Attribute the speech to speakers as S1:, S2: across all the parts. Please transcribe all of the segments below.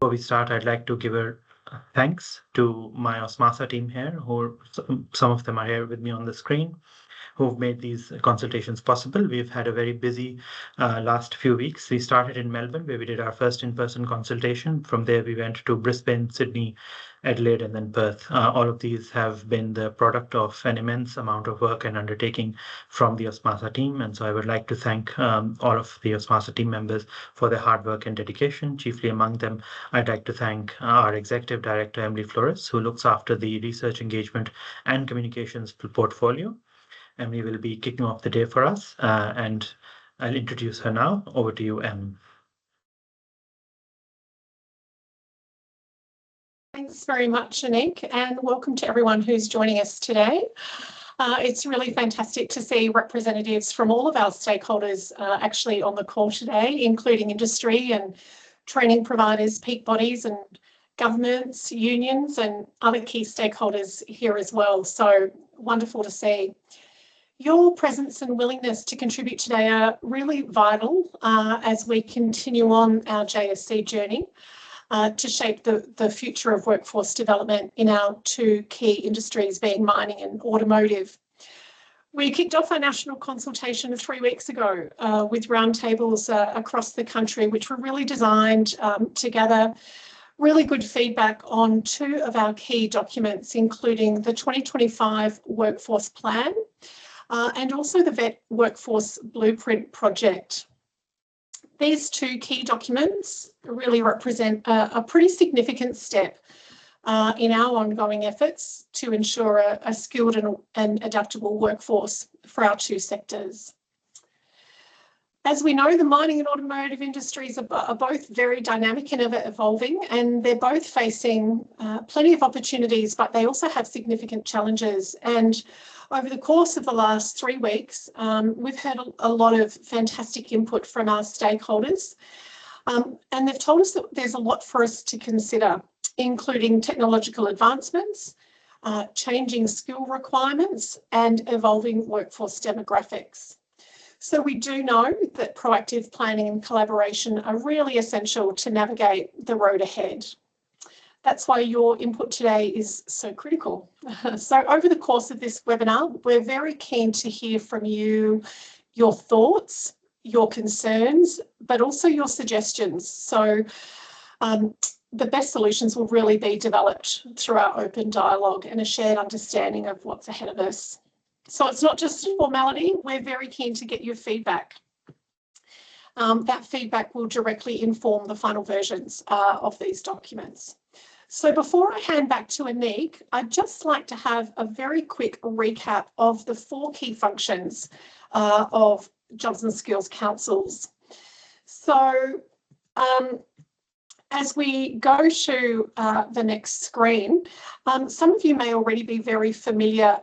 S1: Before we start, I'd like to give a thanks to my Osmasa team here, who some of them are here with me on the screen, who've made these consultations possible. We've had a very busy last few weeks. We started in Melbourne, where we did our first in-person consultation. From there, we went to Brisbane, Sydney, Adelaide, and then Perth. All of these have been the product of an immense amount of work and undertaking from the Osmasa team. And so I would like to thank all of the Osmasa team members for their hard work and dedication. Chiefly among them, I'd like to thank our Executive Director, Emily Flores, who looks after the research engagement and communications portfolio. Emily will be kicking off the day for us, and I'll introduce her now. Over to you, Em.
S2: Thanks very much, Anik, and welcome to everyone who's joining us today. It's really fantastic to see representatives from all of our stakeholders actually on the call today, including industry and training providers, peak bodies and governments, unions and other key stakeholders here as well. So wonderful to see. Your presence and willingness to contribute today are really vital as we continue on our JSC journey to shape the future of workforce development in our two key industries, being mining and automotive. We kicked off our national consultation 3 weeks ago with roundtables across the country, which were really designed to gather really good feedback on two of our key documents, including the 2025 Workforce Plan and also the VET Workforce Blueprint Project. These two key documents really represent a pretty significant step in our ongoing efforts to ensure a skilled and adaptable workforce for our two sectors. As we know, the mining and automotive industries are both very dynamic and ever evolving, and they're both facing plenty of opportunities, but they also have significant challenges. And over the course of the last 3 weeks, we've had a lot of fantastic input from our stakeholders, and they've told us that there's a lot for us to consider, including technological advancements, changing skill requirements, and evolving workforce demographics. So we do know that proactive planning and collaboration are really essential to navigate the road ahead. That's why your input today is so critical. So over the course of this webinar, we're very keen to hear from you, your thoughts, your concerns, but also your suggestions. So the best solutions will really be developed through our open dialogue and a shared understanding of what's ahead of us. So it's not just formality, we're very keen to get your feedback. That feedback will directly inform the final versions of these documents. So before I hand back to Anik, I'd just like to have a very quick recap of the 4 key functions of Jobs and Skills Councils. So as we go to the next screen, some of you may already be very familiar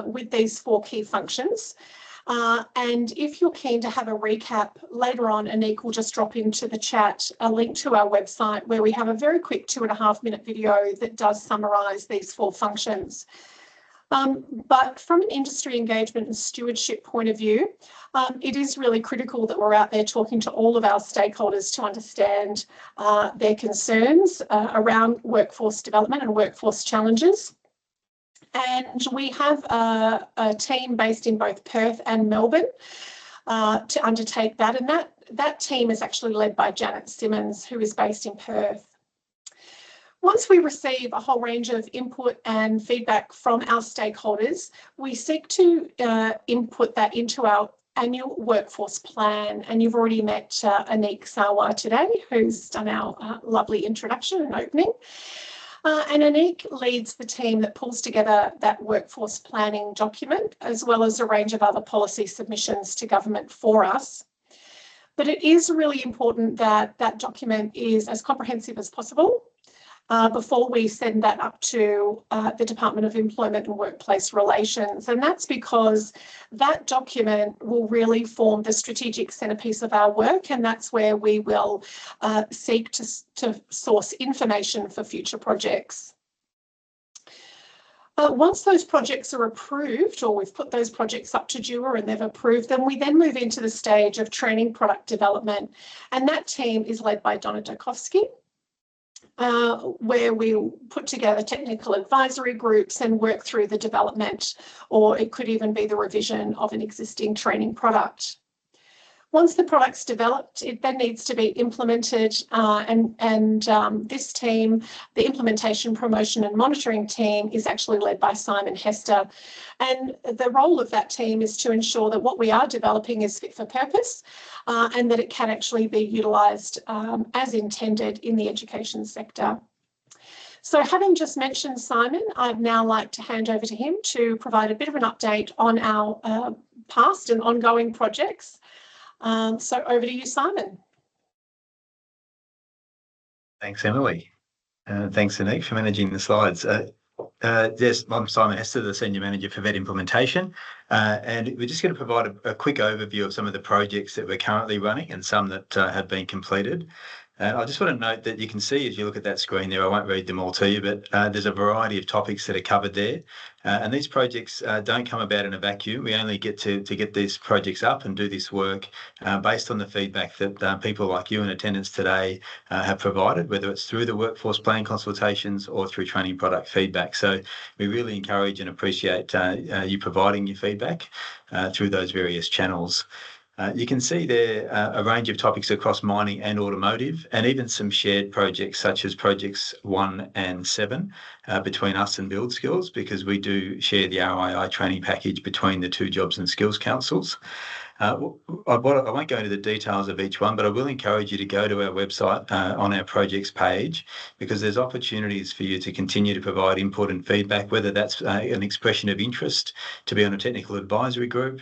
S2: with these 4 key functions. And if you're keen to have a recap later on, Anik will just drop into the chat a link to our website where we have a very quick 2.5-minute video that does summarise these 4 functions. But from an industry engagement and stewardship point of view, it is really critical that we're out there talking to all of our stakeholders to understand their concerns around workforce development and workforce challenges. And we have a team based in both Perth and Melbourne to undertake that. And that team is actually led by Janet Simmons, who is based in Perth. Once we receive a whole range of input and feedback from our stakeholders, we seek to input that into our annual workforce plan. And you've already met Anik Sawa today, who's done our lovely introduction and opening. And Anik leads the team that pulls together that workforce planning document, as well as a range of other policy submissions to government for us. But it is really important that that document is as comprehensive as possible before we send that up to the Department of Employment and Workplace Relations. And that's because that document will really form the strategic centrepiece of our work, and that's where we will seek to source information for future projects. Once those projects are approved, or we've put those projects up to JUA and they've approved them, we then move into the stage of training product development, and that team is led by Donna Dokovsky. where we'll put together technical advisory groups and work through the development, or it could even be the revision of an existing training product. Once the product's developed, it then needs to be implemented, and this team, the implementation, promotion and monitoring team, is actually led by Simon Hester. And the role of that team is to ensure that what we are developing is fit for purpose, and that it can actually be utilised as intended in the education sector. So having just mentioned Simon, I'd now like to hand over to him to provide a bit of an update on our past and ongoing projects. So over to you, Simon.
S3: Thanks, Emily. Thanks, Anik, for managing the slides. Yes, I'm Simon Hester, the Senior Manager for VET Implementation, and we're just going to provide a quick overview of some of the projects that we're currently running and some that have been completed. I just want to note that you can see as you look at that screen there, I won't read them all to you, but there's a variety of topics that are covered there. And these projects don't come about in a vacuum. We only get to get these projects up and do this work based on the feedback that people like you in attendance today have provided, whether it's through the workforce plan consultations or through training product feedback. So we really encourage and appreciate you providing your feedback through those various channels. You can see there a range of topics across mining and automotive, and even some shared projects such as projects 1 and 7 between us and Build Skills, because we do share the RII training package between the two jobs and skills councils. I won't go into the details of each one, but I will encourage you to go to our website on our projects page, because there's opportunities for you to continue to provide input and feedback, whether that's an expression of interest to be on a technical advisory group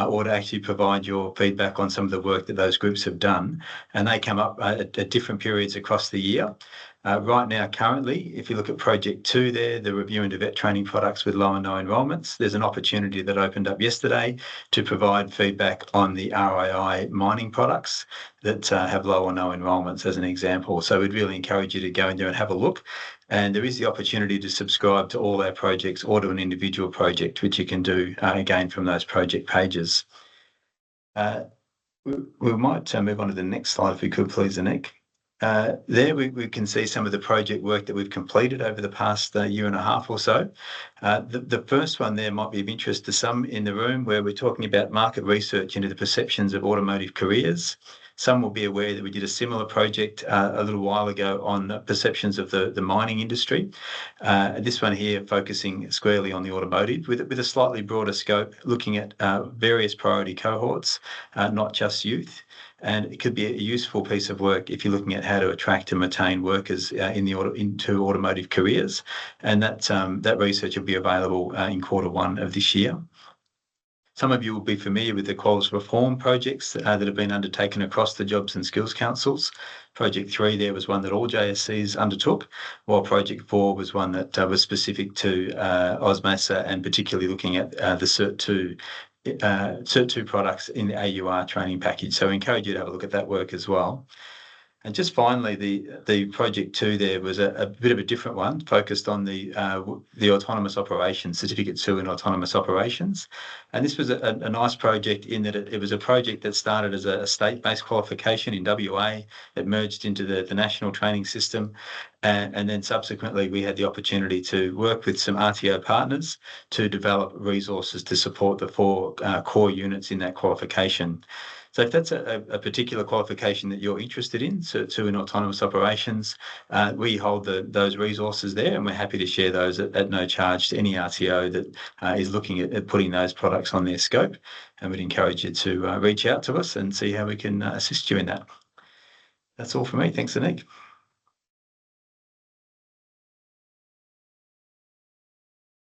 S3: or to actually provide your feedback on some of the work that those groups have done. And they come up at different periods across the year. Right now, currently, if you look at Project 2 there, the review into vet training products with low and no enrolments, there's an opportunity that opened up yesterday to provide feedback on the RII mining products that have low or no enrolments as an example. So we'd really encourage you to go in there and have a look. And there is the opportunity to subscribe to all our projects or to an individual project, which you can do again from those project pages. We might move on to the next slide if we could, please, Anik. There we can see some of the project work that we've completed over the past year and a half or so. The first one there might be of interest to some in the room, where we're talking about market research into the perceptions of automotive careers. Some will be aware that we did a similar project a little while ago on perceptions of the mining industry. This one here focusing squarely on the automotive with a slightly broader scope, looking at various priority cohorts, not just youth. And it could be a useful piece of work if you're looking at how to attract and retain workers into automotive careers. And that research will be available in Q1 of this year. Some of you will be familiar with the quality reform projects that have been undertaken across the Jobs and Skills Councils. Project 3 there was one that all JSCs undertook, while Project 4 was one that was specific to OSMASA, and particularly looking at the Cert 2 products in the AUR training package. So I encourage you to have a look at that work as well. And just finally, the Project 2 there was a bit of a different one, focused on the autonomous operations, Certificate 2 in autonomous operations. And this was a nice project in that it was a project that started as a state-based qualification in WA. It merged into the national training system. And then subsequently, we had the opportunity to work with some RTO partners to develop resources to support the 4 core units in that qualification. So if that's a particular qualification that you're interested in, Cert 2 in autonomous operations, we hold those resources there, and we're happy to share those at no charge to any RTO that is looking at putting those products on their scope. And we'd encourage you to reach out to us and see how we can assist you in that. That's all from me. Thanks, Anik.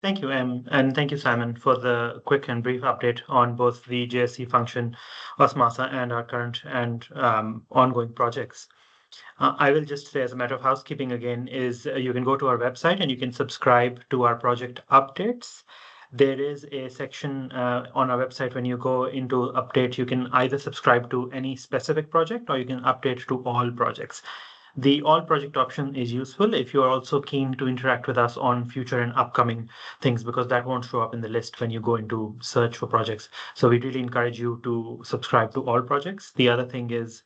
S1: Thank you, Em, and thank you, Simon, for the quick and brief update on both the JSC function, OSMASA, and our current and ongoing projects. I will just say, as a matter of housekeeping again, is you can go to our website and you can subscribe to our project updates. There is a section on our website when you go into update, you can either subscribe to any specific project or you can update to all projects. The all project option is useful if you are also keen to interact with us on future and upcoming things, because that won't show up in the list when you go into search for projects. So we really encourage you to subscribe to all projects. The other thing is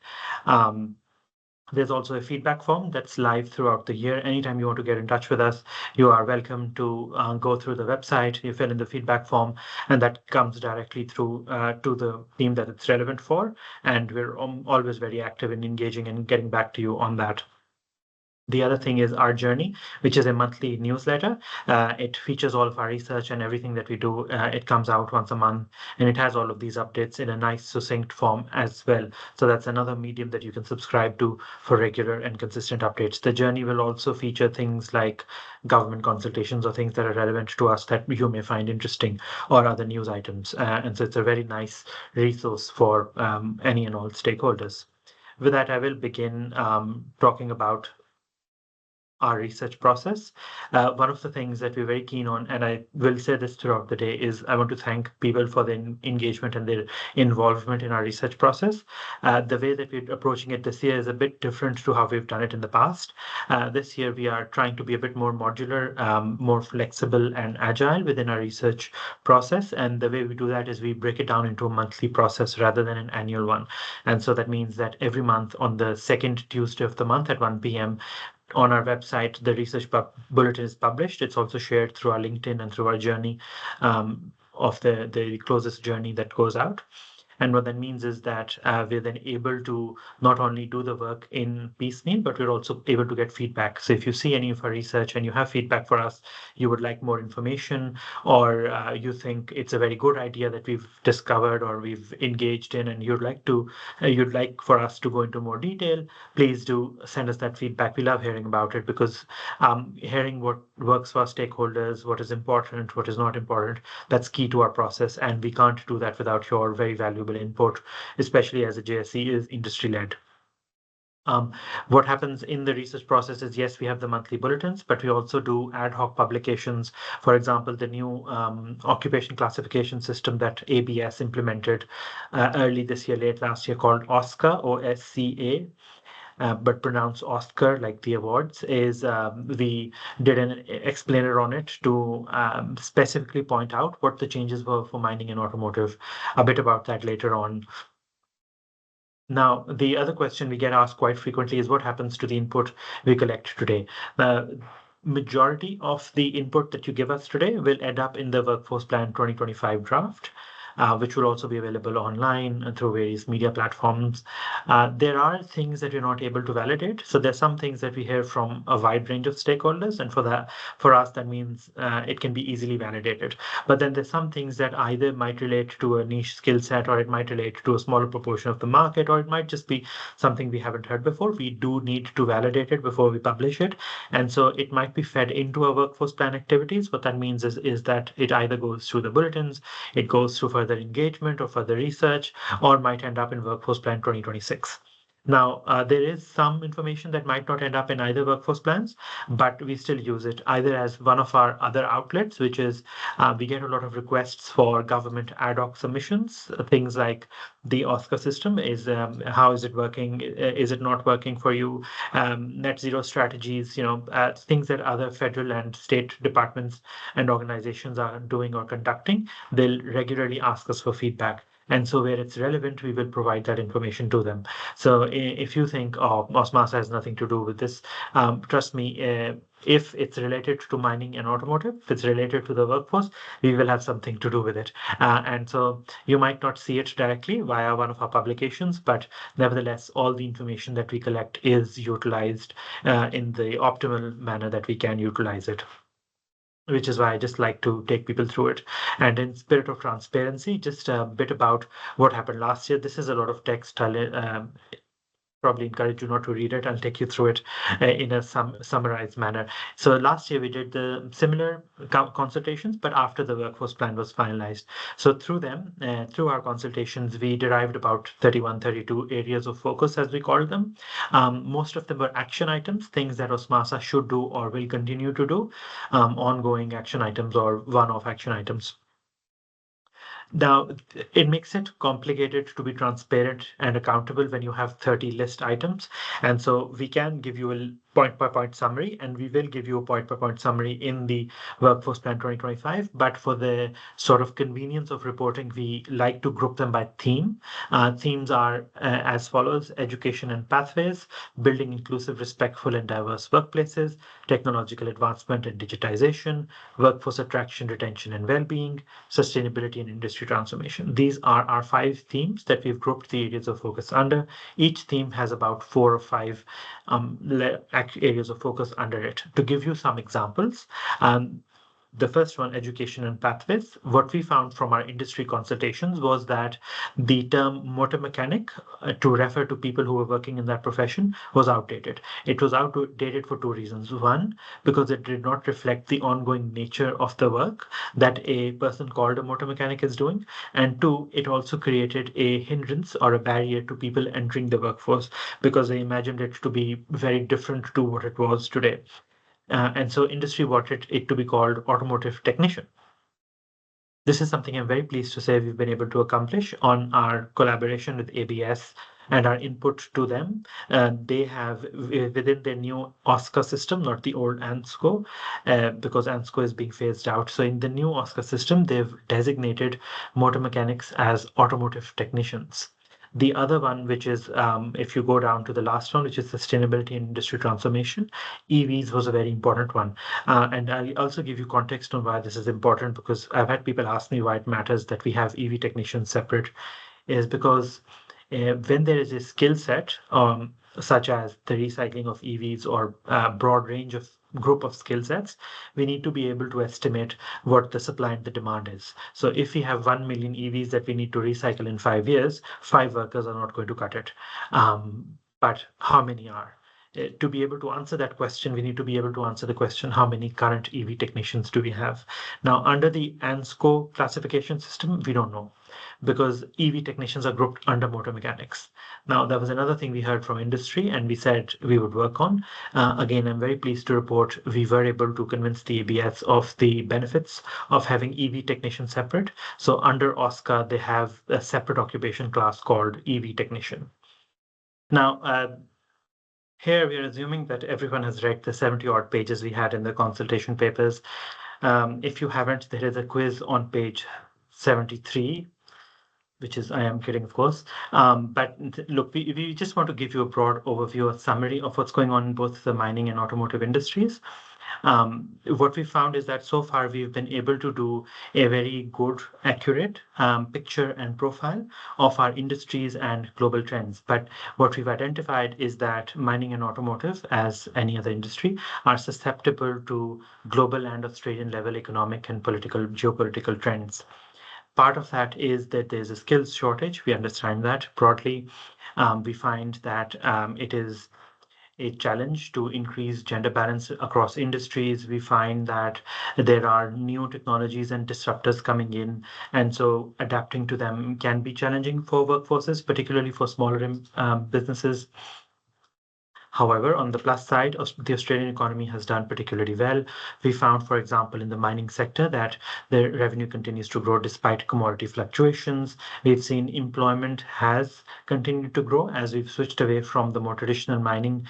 S1: There's also a feedback form that's live throughout the year. Anytime you want to get in touch with us, you are welcome to go through the website, you fill in the feedback form, and that comes directly through to the team that it's relevant for. And we're always very active in engaging and getting back to you on that. The other thing is our journey, which is a monthly newsletter. It features all of our research and everything that we do. It comes out once a month, and it has all of these updates in a nice, succinct form as well. So that's another medium that you can subscribe to for regular and consistent updates. The journey will also feature things like government consultations or things that are relevant to us that you may find interesting, or other news items. And so it's a very nice resource for any and all stakeholders. With that, I will begin talking about our research process. One of the things that we're very keen on, and I will say this throughout the day, is I want to thank people for their engagement and their involvement in our research process. The way that we're approaching it this year is a bit different to how we've done it in the past. This year, we are trying to be a bit more modular, more flexible and agile within our research process. And the way we do that is we break it down into a monthly process rather than an annual one. And so that means that every month on the second Tuesday of the month at 1 p.m., on our website, the research bulletin is published. It's also shared through our LinkedIn and through our journey of the closest journey that goes out. And what that means is that we're then able to not only do the work in piecemeal, but we're also able to get feedback. So if you see any of our research and you have feedback for us, you would like more information, or you think it's a very good idea that we've discovered or we've engaged in, and you'd like for us to go into more detail, please do send us that feedback. We love hearing about it, because hearing what works for our stakeholders, what is important, what is not important, that's key to our process, and we can't do that without your very valuable input, especially as a JSC is industry-led. What happens in the research process is, yes, we have the monthly bulletins, but we also do ad hoc publications. For example, the new occupation classification system that ABS implemented early this year, late last year, called OSCA, OSCA, but pronounced Oscar like the awards, is we did an explainer on it to specifically point out what the changes were for mining and automotive. A bit about that later on. Now, the other question we get asked quite frequently is what happens to the input we collect today? The majority of the input that you give us today will end up in the Workforce Plan 2025 draft, which will also be available online and through various media platforms. There are things that you're not able to validate. So there's some things that we hear from a wide range of stakeholders, and for us, that means it can be easily validated. But then there's some things that either might relate to a niche skill set, or it might relate to a smaller proportion of the market, or it might just be something we haven't heard before. We do need to validate it before we publish it. And so it might be fed into our workforce plan activities. What that means is that it either goes through the bulletins, it goes through further engagement or further research, or might end up in Workforce Plan 2026. Now, there is some information that might not end up in either workforce plans, but we still use it either as one of our other outlets, which is we get a lot of requests for government ad hoc submissions, things like the OSCA system is how is it working? Is it not working for you? Net zero strategies, things that other federal and state departments and organizations are doing or conducting. They'll regularly ask us for feedback. And so where it's relevant, we will provide that information to them. So if you think, oh, OSMASA has nothing to do with this, trust me, if it's related to mining and automotive, if it's related to the workforce, we will have something to do with it. And so you might not see it directly via one of our publications, but nevertheless, all the information that we collect is utilized in the optimal manner that we can utilize it, which is why I just like to take people through it. And in spirit of transparency, just a bit about what happened last year. This is a lot of text. I'll probably encourage you not to read it. I'll take you through it in a summarized manner. So last year we did the similar consultations, but after the workforce plan was finalized. So through them, through our consultations, we derived about 31, 32 areas of focus, as we called them. Most of them were action items, things that OSMASA should do or will continue to do, ongoing action items or one-off action items. Now, it makes it complicated to be transparent and accountable when you have 30 list items. And so we can give you point-by-point summary, and we will give you a point-by-point summary in the Workforce Plan 2025. But for the sort of convenience of reporting, we like to group them by theme. Themes are as follows: education and pathways, building inclusive, respectful, and diverse workplaces, technological advancement and digitization, workforce attraction, retention, and well-being, sustainability, and industry transformation. These are our 5 themes that we've grouped the areas of focus under. Each theme has about 4 or 5 areas of focus under it. To give you some examples, the first one, education and pathways, what we found from our industry consultations was that the term motor mechanic to refer to people who were working in that profession was outdated. It was outdated for 2 reasons. One, because it did not reflect the ongoing nature of the work that a person called a motor mechanic is doing. And 2, it also created a hindrance or a barrier to people entering the workforce because they imagined it to be very different to what it was today. And so industry wanted it to be called automotive technician. This is something I'm very pleased to say we've been able to accomplish on our collaboration with ABS and our input to them. They have within their new OSCA system, not the old ANSCO, because ANSCO is being phased out. So in the new OSCA system, they've designated motor mechanics as automotive technicians. The other one, which is if you go down to the last one, which is sustainability and industry transformation, EVs was a very important one. And I'll also give you context on why this is important, because I've had people ask me why it matters that we have EV technicians separate, is because when there is a skill set, such as the recycling of EVs or a broad range of group of skill sets, we need to be able to estimate what the supply and the demand is. So if we have 1 million EVs that we need to recycle in 5 years, 5 workers are not going to cut it. But how many are? To be able to answer that question, we need to be able to answer the question, how many current EV technicians do we have? Now, under the ANSCO classification system, we don't know, because EV technicians are grouped under motor mechanics. Now, that was another thing we heard from industry and we said we would work on. Again, I'm very pleased to report we were able to convince the ABS of the benefits of having EV technicians separate. So under OSCA, they have a separate occupation class called EV technician. Now, here we are assuming that everyone has read the 70 odd pages we had in the consultation papers. If you haven't, there is a quiz on page 73, which is, I am kidding, of course. But look, we just want to give you a broad overview, a summary of what's going on in both the mining and automotive industries. What we found is that so far we've been able to do a very good, accurate picture and profile of our industries and global trends. But what we've identified is that mining and automotive, as any other industry, are susceptible to global and Australian level economic and geopolitical trends. Part of that is that there's a skills shortage. We understand that broadly. We find that it is a challenge to increase gender balance across industries. We find that there are new technologies and disruptors coming in, and so adapting to them can be challenging for workforces, particularly for smaller businesses. However, on the plus side, the Australian economy has done particularly well. We found, for example, in the mining sector that the revenue continues to grow despite commodity fluctuations. We've seen employment has continued to grow as we've switched away from the more traditional mining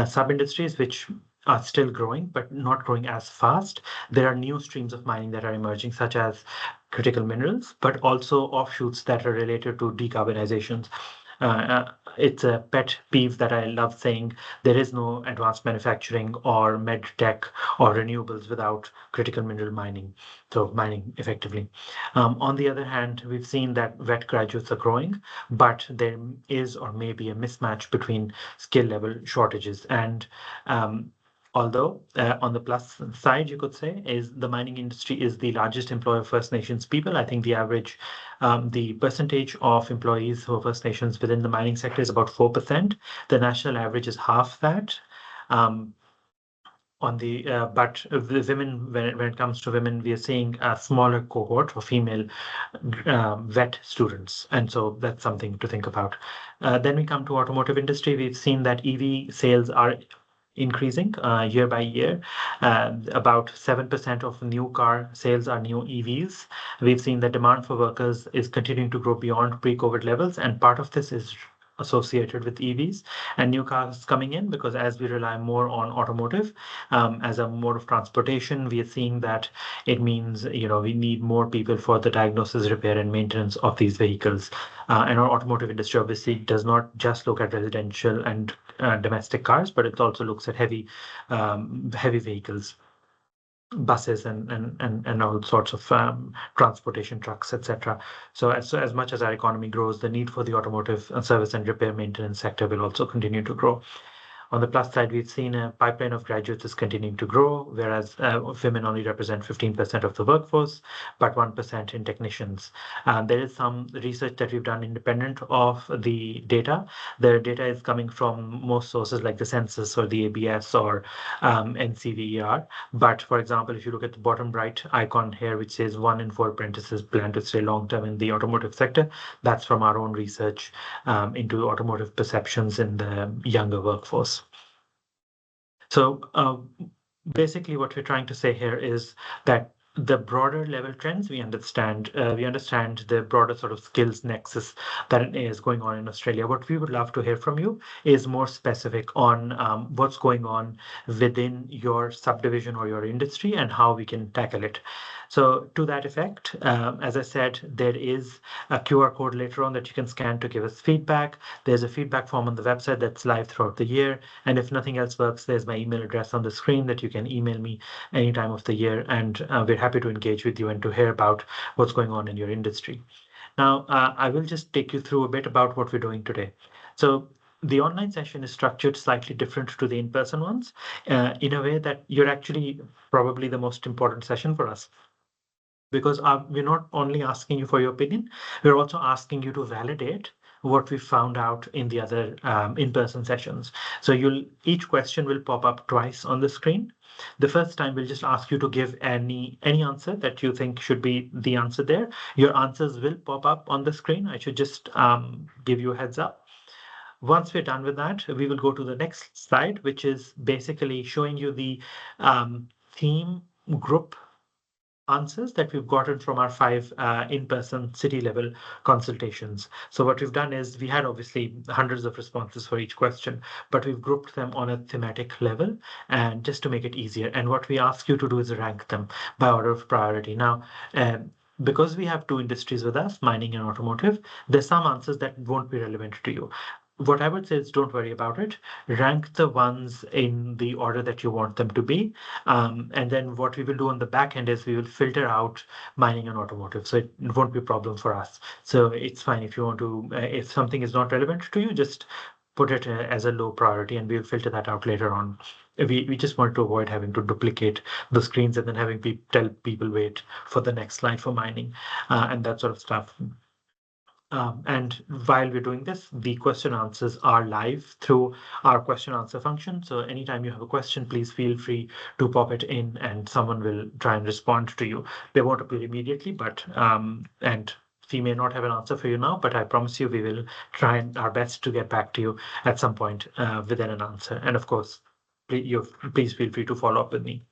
S1: sub-industries, which are still growing, but not growing as fast. There are new streams of mining that are emerging, such as critical minerals, but also offshoots that are related to decarbonizations. It's a pet peeve that I love saying. There is no advanced manufacturing or med tech or renewables without critical mineral mining. So mining effectively. On the other hand, we've seen that vet graduates are growing, but there is or may be a mismatch between skill level shortages. And although on the plus side, you could say, is the mining industry is the largest employer of First Nations people. I think the average, the percentage of employees who are First Nations within the mining sector is about 4%. The national average is half that. But the women, when it comes to women, we are seeing a smaller cohort of female vet students, and so that's something to think about. Then we come to automotive industry. We've seen that EV sales are increasing year by year. About 7% of new car sales are new EVs. We've seen the demand for workers is continuing to grow beyond pre-COVID levels, and part of this is associated with EVs and new cars coming in, because as we rely more on automotive as a mode of transportation, we are seeing that it means, we need more people for the diagnosis, repair, and maintenance of these vehicles. And our automotive industry obviously does not just look at residential and domestic cars, but it also looks at heavy vehicles, buses and all sorts of transportation trucks, etc. So as much as our economy grows, the need for the automotive service and repair maintenance sector will also continue to grow. On the plus side, we've seen a pipeline of graduates is continuing to grow, whereas women only represent 15% of the workforce, but 1% in technicians. There is some research that we've done independent of the data. The data is coming from most sources like the census or the ABS or NCVER. But for example, if you look at the bottom right icon here, which says 1 in 4 apprentices plan to stay long term in the automotive sector, that's from our own research into automotive perceptions in the younger workforce. So basically, what we're trying to say here is that the broader level trends, we understand the broader sort of skills nexus that is going on in Australia. What we would love to hear from you is more specific on what's going on within your subdivision or your industry and how we can tackle it. So to that effect, as I said, there is a QR code later on that you can scan to give us feedback. There's a feedback form on the website that's live throughout the year. And if nothing else works, there's my email address on the screen that you can email me any time of the year. And we're happy to engage with you and to hear about what's going on in your industry. Now, I will just take you through a bit about what we're doing today. So the online session is structured slightly different to the in-person ones in a way that you're actually probably the most important session for us, because we're not only asking you for your opinion, we're also asking you to validate what we found out in the other in-person sessions. So each question will pop up twice on the screen. The first time we'll just ask you to give any answer that you think should be the answer there. Your answers will pop up on the screen. I should just give you a heads up. Once we're done with that, we will go to the next slide, which is basically showing you the theme group answers that we've gotten from our 5 in-person city level consultations. So what we've done is we had obviously hundreds of responses for each question, but we've grouped them on a thematic level and just to make it easier. And what we ask you to do is rank them by order of priority. Now, because we have 2 industries with us, mining and automotive, there's some answers that won't be relevant to you. What I would say is don't worry about it. Rank the ones in the order that you want them to be. And then what we will do on the back end is we will filter out mining and automotive. So it won't be a problem for us. So it's fine if you want to, if something is not relevant to you, just put it as a low priority and we'll filter that out later on. We just want to avoid having to duplicate the screens and then having tell people wait for the next slide for mining and that sort of stuff. And while we're doing this, the question answers are live through our question answer function. So anytime you have a question, please feel free to pop it in and someone will try and respond to you. They won't appear immediately, but and we may not have an answer for you now, but I promise you we will try our best to get back to you at some point within an answer. And of course, please feel free to follow up with me.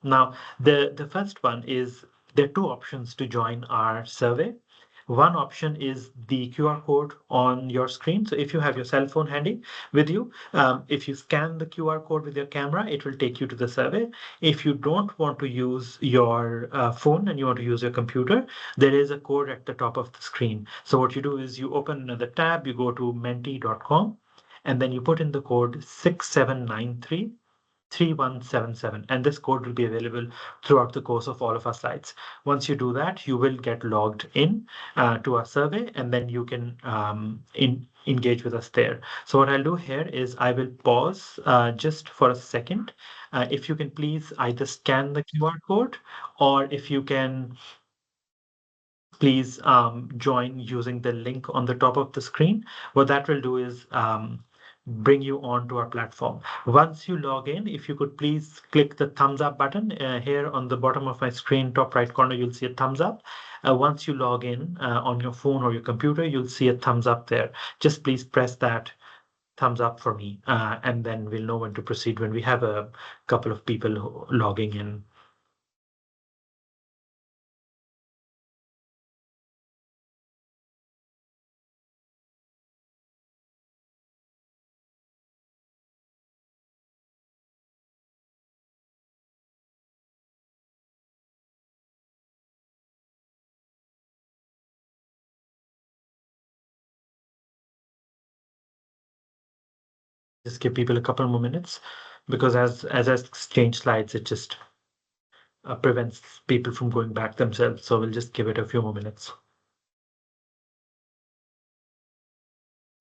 S1: Now, the first one is there are 2 options to join our survey. One option is the QR code on your screen. So if you have your cell phone handy with you, if you scan the QR code with your camera, it will take you to the survey. If you don't want to use your phone and you want to use your computer, there is a code at the top of the screen. So what you do is you open another tab, you go to menti.com, and then you put in the code 6793. 3177, and this code will be available throughout the course of all of our slides. Once you do that, you will get logged in to our survey, and then you can engage with us there. So what I'll do here is I will pause just for a second. If you can please either scan the QR code, or if you can please join using the link on the top of the screen. What that will do is bring you onto our platform. Once you log in, if you could please click the thumbs up button here on the bottom of my screen, top right corner, you'll see a thumbs up. Once you log in on your phone or your computer, you'll see a thumbs up there. Just please press that thumbs up for me, and then we'll know when to proceed when we have a couple of people logging in. Just give people a couple more minutes because as I change slides, it just prevents people from going back themselves. So we'll just give it a few more minutes.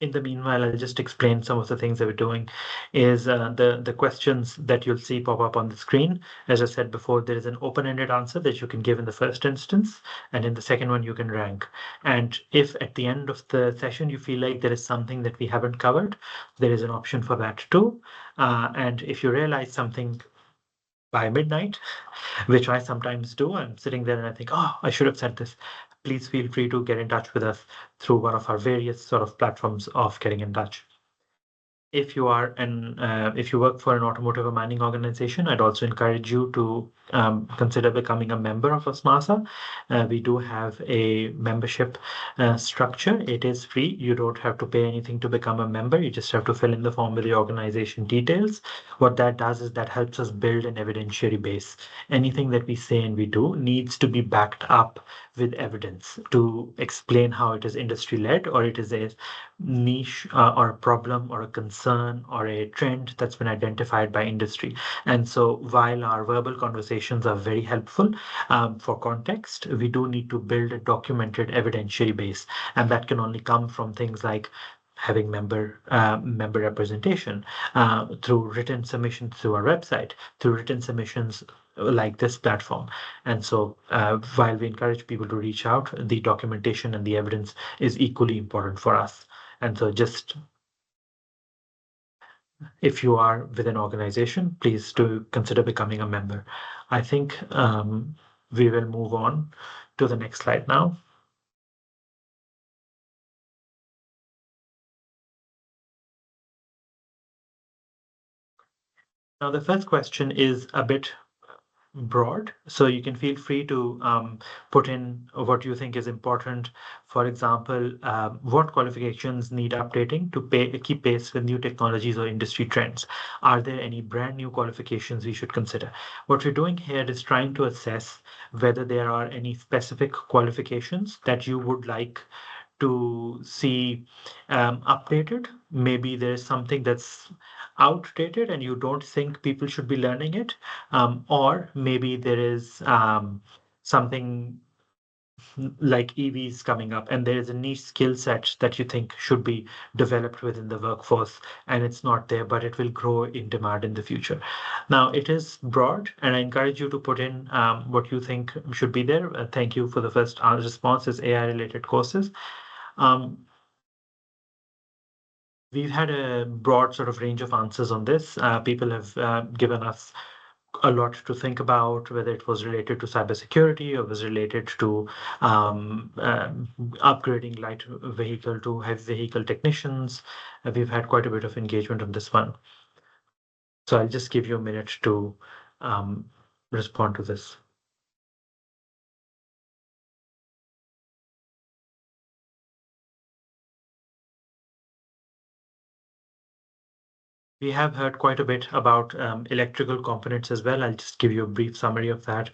S1: In the meanwhile, I'll just explain some of the things that we're doing is the questions that you'll see pop up on the screen. As I said before, there is an open-ended answer that you can give in the first instance, and in the second one, you can rank. And if at the end of the session, you feel like there is something that we haven't covered, there is an option for that too. And if you realize something by midnight, which I sometimes do. I'm sitting there and I think, oh, I should have said this. Please feel free to get in touch with us through one of our various sort of platforms of getting in touch. If you are if you work for an automotive or mining organization, I'd also encourage you to consider becoming a member of OSMASA. We do have a membership structure. It is free. You don't have to pay anything to become a member. You just have to fill in the form with the organization details. What that does is that helps us build an evidentiary base. Anything that we say and we do needs to be backed up with evidence to explain how it is industry led or it is a niche or a problem or a concern or a trend that's been identified by industry. And so while our verbal conversations are very helpful for context, we do need to build a documented evidentiary base. And that can only come from things like having member representation through written submissions through our website, through written submissions like this platform. And so while we encourage people to reach out, the documentation and the evidence is equally important for us. And so just if you are with an organization, please do consider becoming a member. I think we will move on to the next slide now. Now, the first question is a bit broad, so you can feel free to put in what you think is important. For example, what qualifications need updating to keep pace with new technologies or industry trends? Are there any brand new qualifications we should consider? What we're doing here is trying to assess whether there are any specific qualifications that you would like to see updated. Maybe there's something that's outdated and you don't think people should be learning it, or maybe there is something like EVs coming up and there is a niche skill set that you think should be developed within the workforce and it's not there, but it will grow in demand in the future. Now, it is broad and I encourage you to put in what you think should be there. Thank you for the first response is AI related courses. We've had a broad sort of range of answers on this. People have given us a lot to think about, whether it was related to cybersecurity or was related to upgrading light vehicle to heavy vehicle technicians. We've had quite a bit of engagement on this one. So I'll just give you a minute to respond to this. We have heard quite a bit about electrical components as well. I'll just give you a brief summary of that.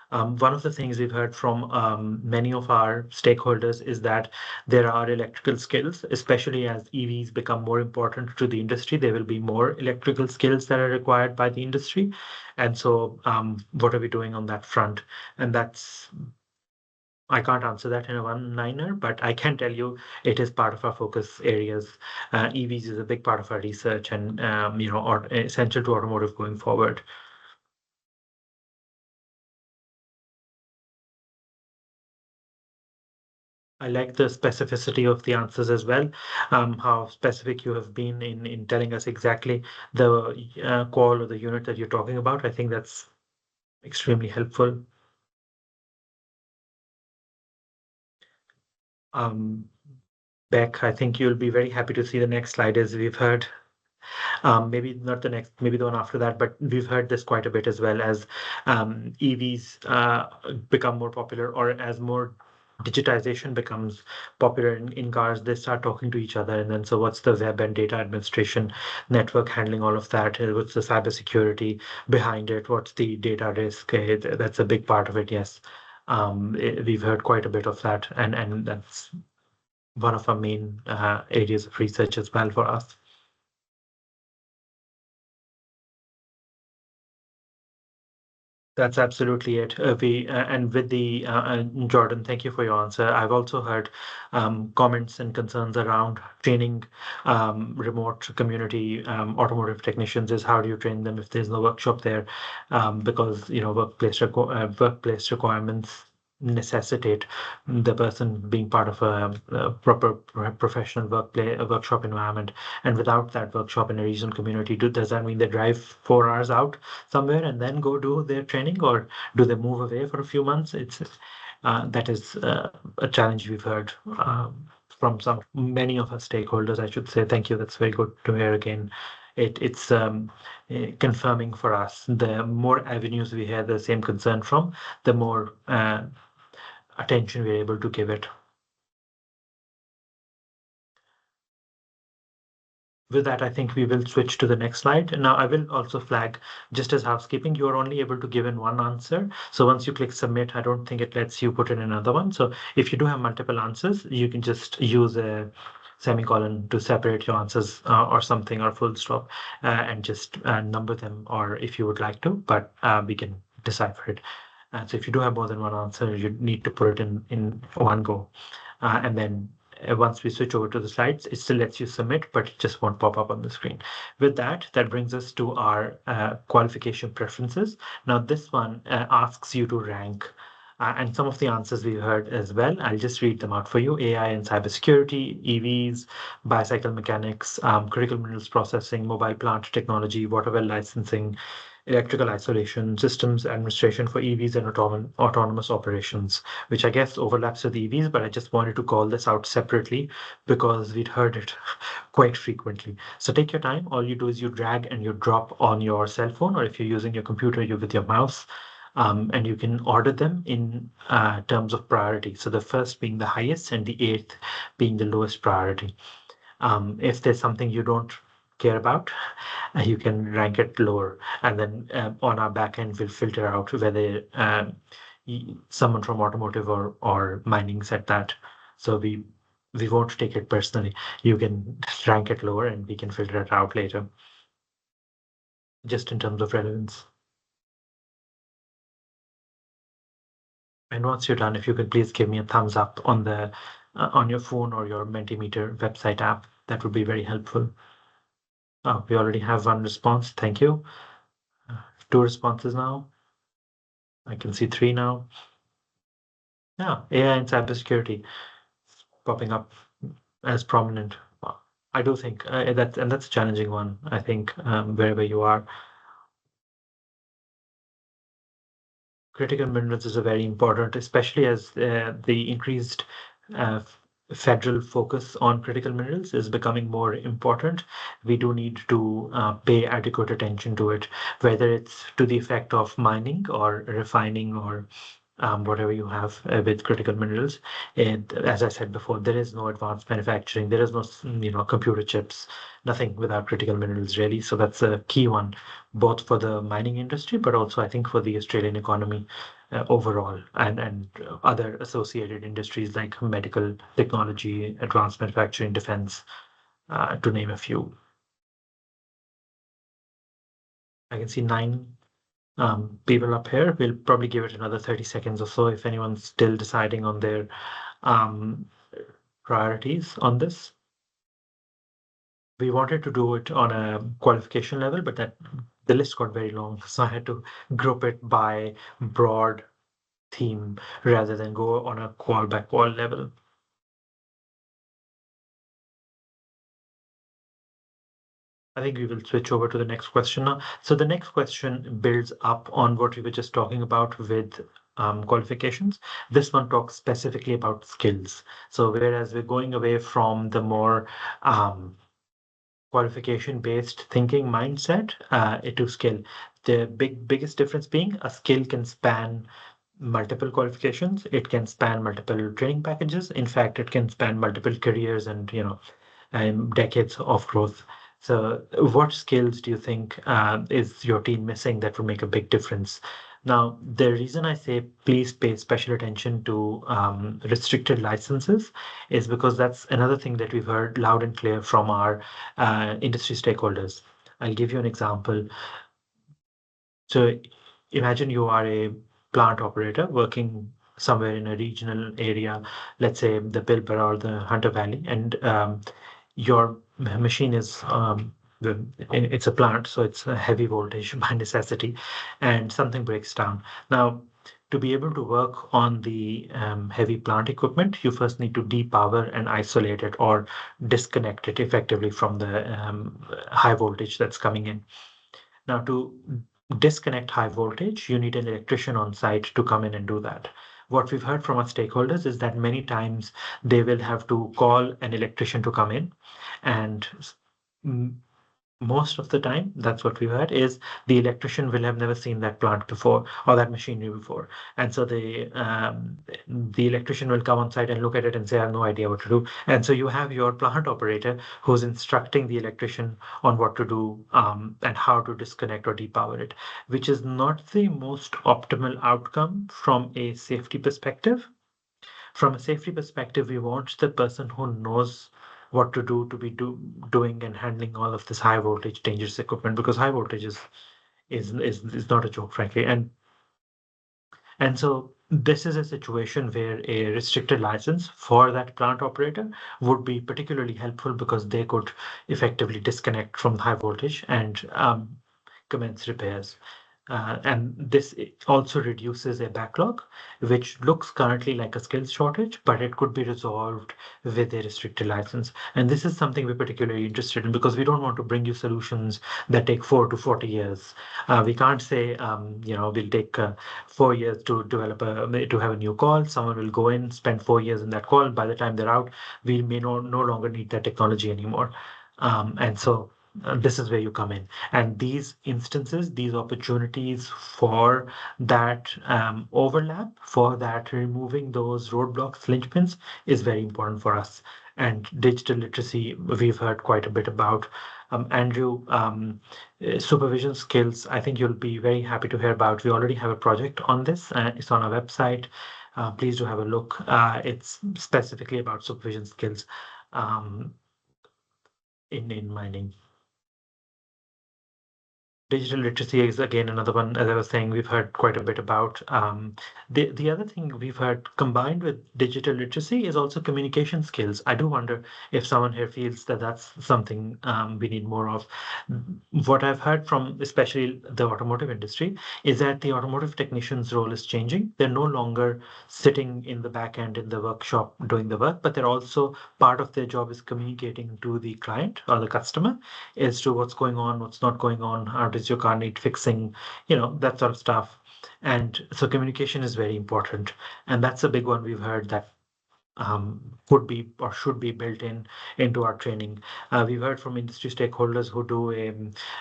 S1: One of the things we've heard from many of our stakeholders is that there are electrical skills, especially as EVs become more important to the industry. There will be more electrical skills that are required by the industry. And so what are we doing on that front? And I can't answer that in a one-liner, but I can tell you it is part of our focus areas. EVs is a big part of our research and, or essential to automotive going forward. I like the specificity of the answers as well, how specific you have been in telling us exactly the call or the unit that you're talking about. I think that's extremely helpful. Beck, I think you'll be very happy to see the next slide as we've heard. Maybe not the next, maybe the one after that, but we've heard this quite a bit as well as EVs become more popular or as more digitization becomes popular in cars, they start talking to each other. And then, so what's the web and data administration network handling all of that? What's the cybersecurity behind it? What's the data risk? That's a big part of it, yes. We've heard quite a bit of that, and that's one of our main areas of research as well for us. That's absolutely it. And with the Jordan, thank you for your answer. I've also heard comments and concerns around training remote community automotive technicians. Is how do you train them if there's no workshop there? Because workplace requirements necessitate the person being part of a proper professional workshop environment. And without that workshop in a regional community, does that mean they drive 4 hours out somewhere and then go do their training, or do they move away for a few months? It's that is a challenge we've heard from many of our stakeholders, I should say. Thank you. That's very good to hear again. It's confirming for us. The more avenues we hear the same concern from, the more attention we're able to give it. With that, I think we will switch to the next slide. Now, I will also flag, just as housekeeping, you are only able to give in one answer. So once you click submit, I don't think it lets you put in another one. So if you do have multiple answers, you can just use a semicolon to separate your answers or something, or full stop, and just number them, or if you would like to, but we can decipher it. So if you do have more than one answer, you need to put it in one go. And then once we switch over to the slides, it still lets you submit, but it just won't pop up on the screen. With that, that brings us to our qualification preferences. Now, this one asks you to rank. And some of the answers we heard as well. I'll just read them out for you. AI and cybersecurity, EVs, bicycle mechanics, critical minerals processing, mobile plant technology, water well licensing, electrical isolation, systems administration for EVs and autonomous operations, which I guess overlaps with EVs, but I just wanted to call this out separately because we'd heard it quite frequently. So take your time. All you do is you drag and you drop on your cell phone, or if you're using your computer, you with your mouse. And you can order them in terms of priority. So the first being the highest and the eighth being the lowest priority. If there's something you don't care about, you can rank it lower. And then on our back end, we'll filter out whether someone from automotive or mining said that. So we won't take it personally. You can rank it lower and we can filter it out later, just in terms of relevance. And once you're done, if you could please give me a thumbs up on the on your phone or your Mentimeter website app, that would be very helpful. Oh, we already have one response. Thank you. 2 responses now. I can see 3 now. Yeah, AI and cybersecurity popping up as prominent. I do think that's a challenging one. I think wherever you are, critical minerals is a very important, especially as the increased uh, federal focus on critical minerals is becoming more important. We do need to pay adequate attention to it, whether it's to the effect of mining or refining or whatever you have with critical minerals. And as I said before, there is no advanced manufacturing. There is no, computer chips, nothing without critical minerals really. So that's a key one, both for the mining industry, but also I think for the Australian economy overall, and other associated industries like medical technology, advanced manufacturing, defense, to name a few. I can see 9 people up here. We'll probably give it another 30 seconds or so if anyone's still deciding on their um, priorities on this. We wanted to do it on a qualification level, but the list got very long, so I had to group it by broad theme rather than go on a qual by qual level. I think we will switch over to the next question now. So the next question builds up on what we were just talking about with qualifications. This one talks specifically about skills. So whereas we're going away from the more qualification-based thinking mindset to skill, the biggest difference being a skill can span multiple qualifications. It can span multiple training packages. In fact, it can span multiple careers and decades of growth. So, what skills do you think is your team missing that would make a big difference? Now, the reason I say please pay special attention to restricted licenses is because that's another thing that we've heard loud and clear from our industry stakeholders. I'll give you an example. So, imagine you are a plant operator working somewhere in a regional area, let's say the Pilbara or the Hunter Valley, and your machine is it's a plant, so it's a heavy voltage by necessity, and something breaks down. Now, to be able to work on the heavy plant equipment, you first need to depower and isolate it or disconnect it effectively from the high voltage that's coming in. Now, to disconnect high voltage, you need an electrician on site to come in and do that. What we've heard from our stakeholders is that many times they will have to call an electrician to come in, and most of the time, that's what we've heard, is the electrician will have never seen that plant before or that machinery before. And so the electrician will come on site and look at it and say, I have no idea what to do. And so you have your plant operator who's instructing the electrician on what to do and how to disconnect or depower it, which is not the most optimal outcome from a safety perspective. From a safety perspective, we want the person who knows what to do to be doing and handling all of this high voltage dangerous equipment, because high voltage is not a joke, frankly. And so this is a situation where a restricted license for that plant operator would be particularly helpful because they could effectively disconnect from high voltage and commence repairs. And this also reduces a backlog, which looks currently like a skills shortage, but it could be resolved with a restricted license. And this is something we're particularly interested in because we don't want to bring you solutions that take 4 to 40 years. We can't say, we'll take 4 years to to have a new call. Someone will go in, spend 4 years in that call. By the time they're out, we may no longer need that technology anymore. And so this is where you come in. And these instances, these opportunities for that overlap, for that removing those roadblocks, linchpins, is very important for us. And digital literacy, we've heard quite a bit about. Andrew, supervision skills, I think you'll be very happy to hear about. We already have a project on this. It's on our website. Please do have a look. It's specifically about supervision skills in mining. Digital literacy is again another one, as I was saying, we've heard quite a bit about. The other thing we've heard combined with digital literacy is also communication skills. I do wonder if someone here feels that that's something we need more of. What I've heard from especially the automotive industry is that the automotive technician's role is changing. They're no longer sitting in the back end in the workshop doing the work, but they're also part of their job is communicating to the client or the customer as to what's going on, what's not going on, how does your car need fixing, that sort of stuff. And so communication is very important. And that's a big one we've heard that could be or should be built into our training. We've heard from industry stakeholders who do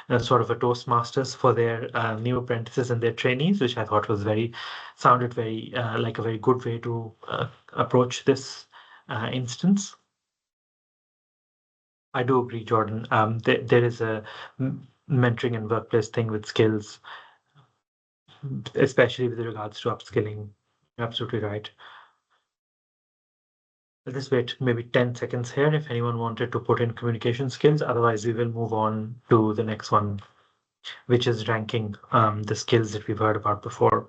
S1: a sort of a Toastmasters for their new apprentices and their trainees, which I thought sounded very like a very good way to approach this instance. I do agree, Jordan. There is a mentoring and workplace thing with skills, especially with regards to upskilling. You're absolutely right. I'll just wait maybe 10 seconds here if anyone wanted to put in communication skills. Otherwise, we will move on to the next one, which is ranking the skills that we've heard about before.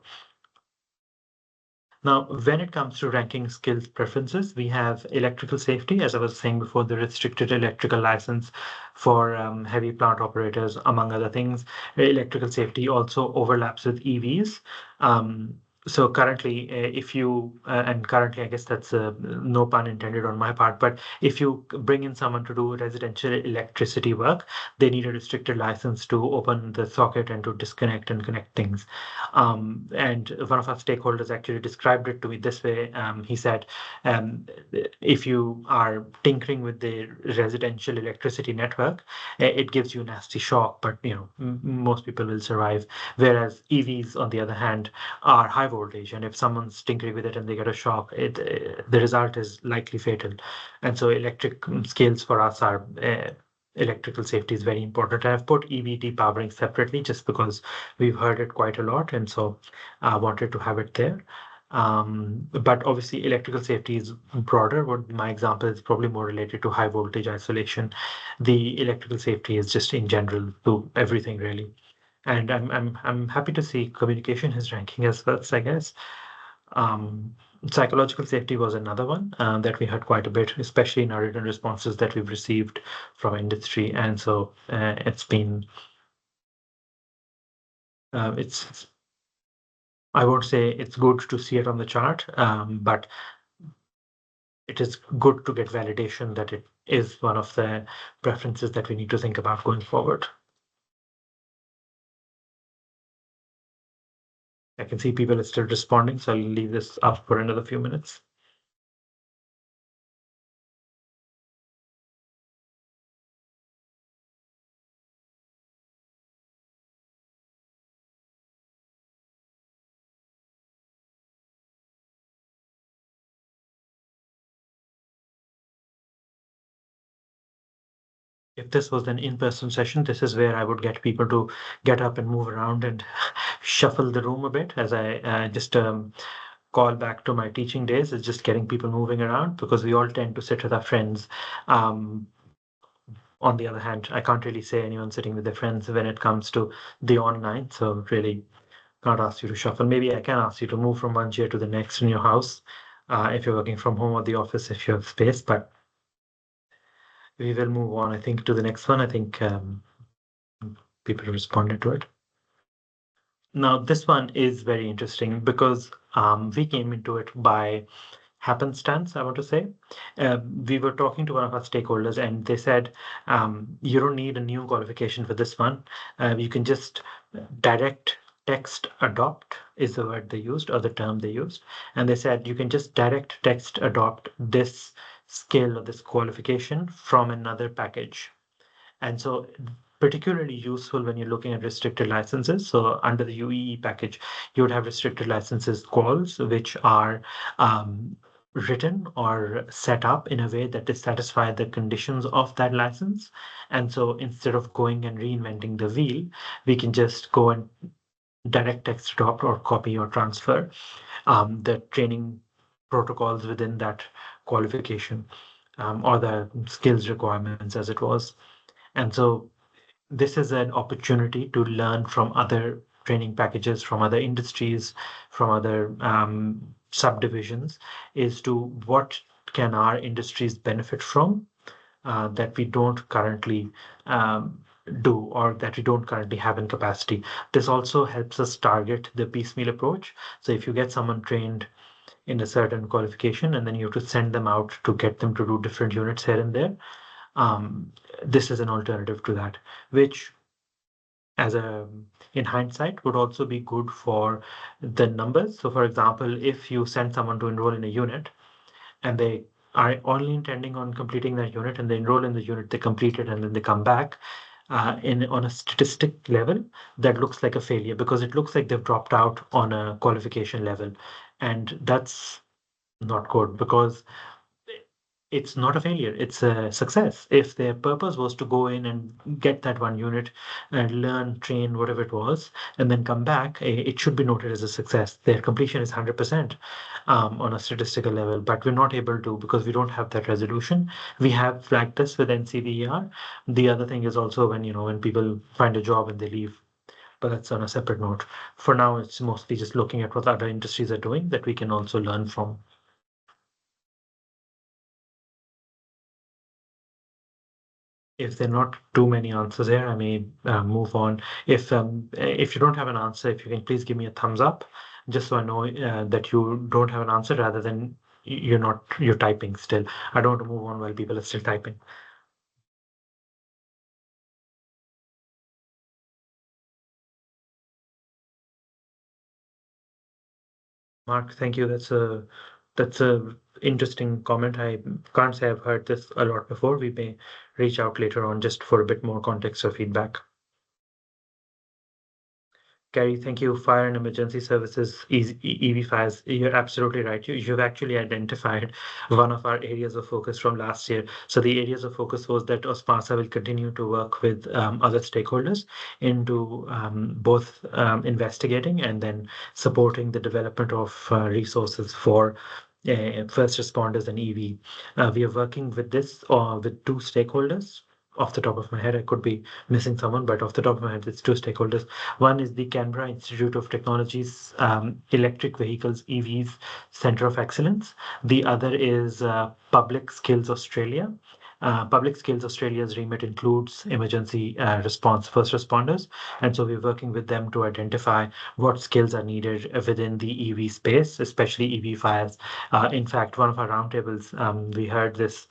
S1: Now, when it comes to ranking skills preferences, we have electrical safety, as I was saying before, the restricted electrical license for heavy plant operators, among other things. Electrical safety also overlaps with EVs. So currently, and currently, I guess that's no pun intended on my part, but if you bring in someone to do residential electricity work, they need a restricted license to open the socket and to disconnect and connect things. And one of our stakeholders actually described it to me this way. He said, if you are tinkering with the residential electricity network, it gives you a nasty shock, but most people will survive. Whereas EVs, on the other hand, are high voltage, and if someone's tinkering with it and they get a shock, the result is likely fatal. And so electric skills for us are electrical safety is very important. I've put EV depowering separately just because we've heard it quite a lot, and so I wanted to have it there. But obviously electrical safety is broader. What my example is probably more related to high voltage isolation. The electrical safety is just in general to everything really. And I'm happy to see communication is ranking as first, I guess. Um, Psychological safety was another one that we had quite a bit, especially in our written responses that we've received from industry. And so it's been, it's, I won't say it's good to see it on the chart, but it is good to get validation that it is one of the preferences that we need to think about going forward. I can see people are still responding, so I'll leave this up for another few minutes. If this was an in-person session, this is where I would get people to get up and move around and shuffle the room a bit as I just call back to my teaching days is just getting people moving around because we all tend to sit with our friends. Um, on the other hand, I can't really say anyone sitting with their friends when it comes to the online. So really can't ask you to shuffle. Maybe I can ask you to move from one chair to the next in your house if you're working from home or the office if you have space. But we will move on, I think, to the next one. I think people responded to it. Now, this one is very interesting because we came into it by happenstance, I want to say. We were talking to one of our stakeholders and they said, you don't need a new qualification for this one. You can just direct text adopt is the word they used or the term they used. And they said, you can just direct text adopt this skill or this qualification from another package. And so particularly useful when you're looking at restricted licenses. So under the UEE package, you would have restricted licenses calls, which are written or set up in a way that they satisfy the conditions of that license. And so instead of going and reinventing the wheel, we can just go and direct text adopt or copy or transfer the training protocols within that qualification or the skills requirements as it was. And so this is an opportunity to learn from other training packages, from other industries, from other subdivisions, is to what can our industries benefit from that we don't currently do or that we don't currently have in capacity. This also helps us target the piecemeal approach. So if you get someone trained in a certain qualification and then you have to send them out to get them to do different units here and there, this is an alternative to that, which as a in hindsight would also be good for the numbers. So for example, if you send someone to enroll in a unit and they are only intending on completing that unit and they enroll in the unit, they complete it and then they come back in on a statistic level, that looks like a failure because it looks like they've dropped out on a qualification level. And that's not good because it's not a failure, it's a success. If their purpose was to go in and get that one unit and learn, train, whatever it was, and then come back, it should be noted as a success. Their completion is 100% on a statistical level, but we're not able to because we don't have that resolution. We have flagged this with NCVER. The other thing is also when, when people find a job and they leave, but that's on a separate note. For now, it's mostly just looking at what other industries are doing that we can also learn from. If there are not too many answers here, I may move on. If you don't have an answer, if you can please give me a thumbs up, just so I know that you don't have an answer rather than you're typing still. I don't want to move on while people are still typing. Mark, thank you. That's a interesting comment. I can't say I've heard this a lot before. We may reach out later on just for a bit more context or feedback. Gary, thank you. Fire and emergency services, EV fires. You're absolutely right. You've actually identified one of our areas of focus from last year. So the areas of focus was that OSPASA will continue to work with other stakeholders into both investigating and then supporting the development of resources for first responders and EV. We are working with this with two stakeholders off the top of my head. I could be missing someone, but off the top of my head, it's two stakeholders. One is the Canberra Institute of Technology's Electric Vehicles (EVs) Center of Excellence. The other is Public Skills Australia. Public Skills Australia's remit includes emergency response first responders, and so we're working with them to identify what skills are needed within the EV space, especially EV fires. In fact, one of our roundtables, we heard this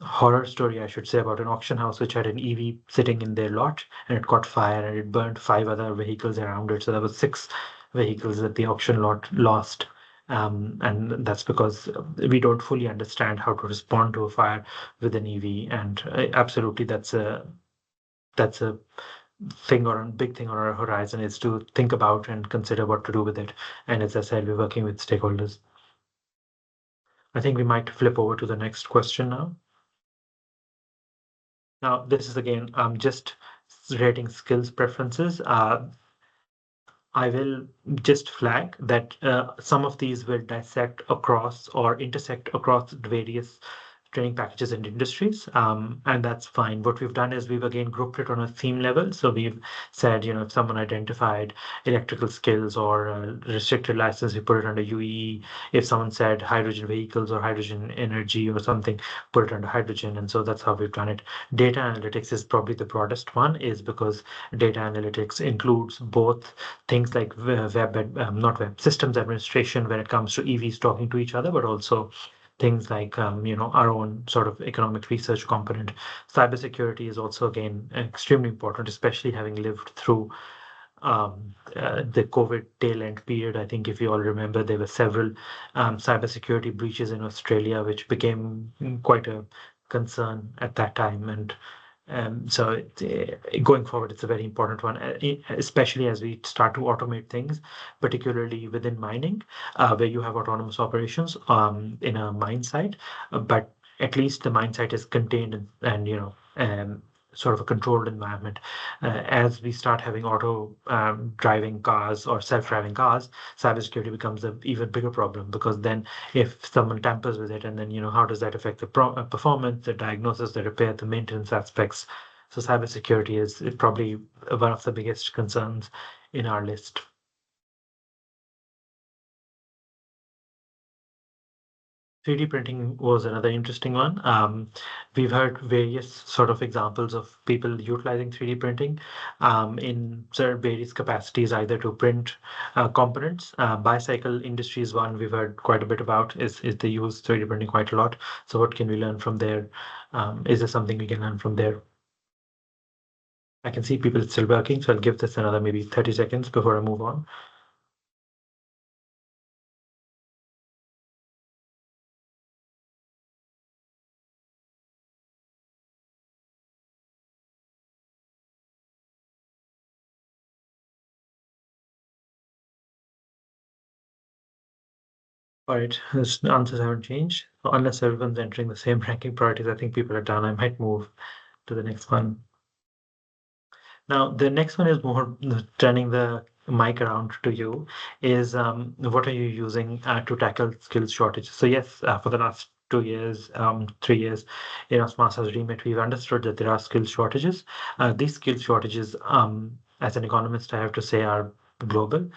S1: horror story, I should say, about an auction house which had an EV sitting in their lot and it caught fire and it burned five other vehicles around it. So there was six vehicles that the auction lot lost. And that's because we don't fully understand how to respond to a fire with an EV. And absolutely, that's a thing or a big thing on our horizon is to think about and consider what to do with it. And as I said, we're working with stakeholders. I think we might flip over to the next question now. Now, this is again just rating skills preferences. I will just flag that some of these will dissect across or intersect across various training packages and industries, and that's fine. What we've done is we've again grouped it on a theme level. So we've said, if someone identified electrical skills or restricted license, we put it under UEE. If someone said hydrogen vehicles or hydrogen energy or something, put it under hydrogen. And so that's how we've done it. Data analytics is probably the broadest one, is because data analytics includes both things like not web systems administration when it comes to EVs talking to each other, but also things like our own sort of economic research component. Cybersecurity is also again extremely important, especially having lived through the COVID tail end period. I think if you all remember, there were several cybersecurity breaches in Australia, which became quite a concern at that time. And so going forward, it's a very important one, especially as we start to automate things, particularly within mining, where you have autonomous operations in a mine site, but at least the mine site is contained and sort of a controlled environment. As we start having auto driving cars or self-driving cars, cybersecurity becomes an even bigger problem, because then if someone tampers with it, and then how does that affect the performance, the diagnosis, the repair, the maintenance aspects. So cybersecurity is probably one of the biggest concerns in our list. 3D printing was another interesting one. We've heard various sort of examples of people utilizing 3D printing in various capacities, either to print components. Bicycle industry is one we've heard quite a bit about, is they use 3D printing quite a lot. So what can we learn from there? Is there something we can learn from there? I can see people still working, so I'll give this another maybe 30 seconds before I move on. All right, the answers haven't changed. So unless everyone's entering the same ranking priorities, I think people are done. I might move to the next one. Now, the next one is more turning the mic around to you, is what are you using to tackle skills shortages? So yes, for the last 2 years, 3 years, in Osmasa's remit, we've understood that there are skills shortages. These skills shortages, as an economist, I have to say, are global.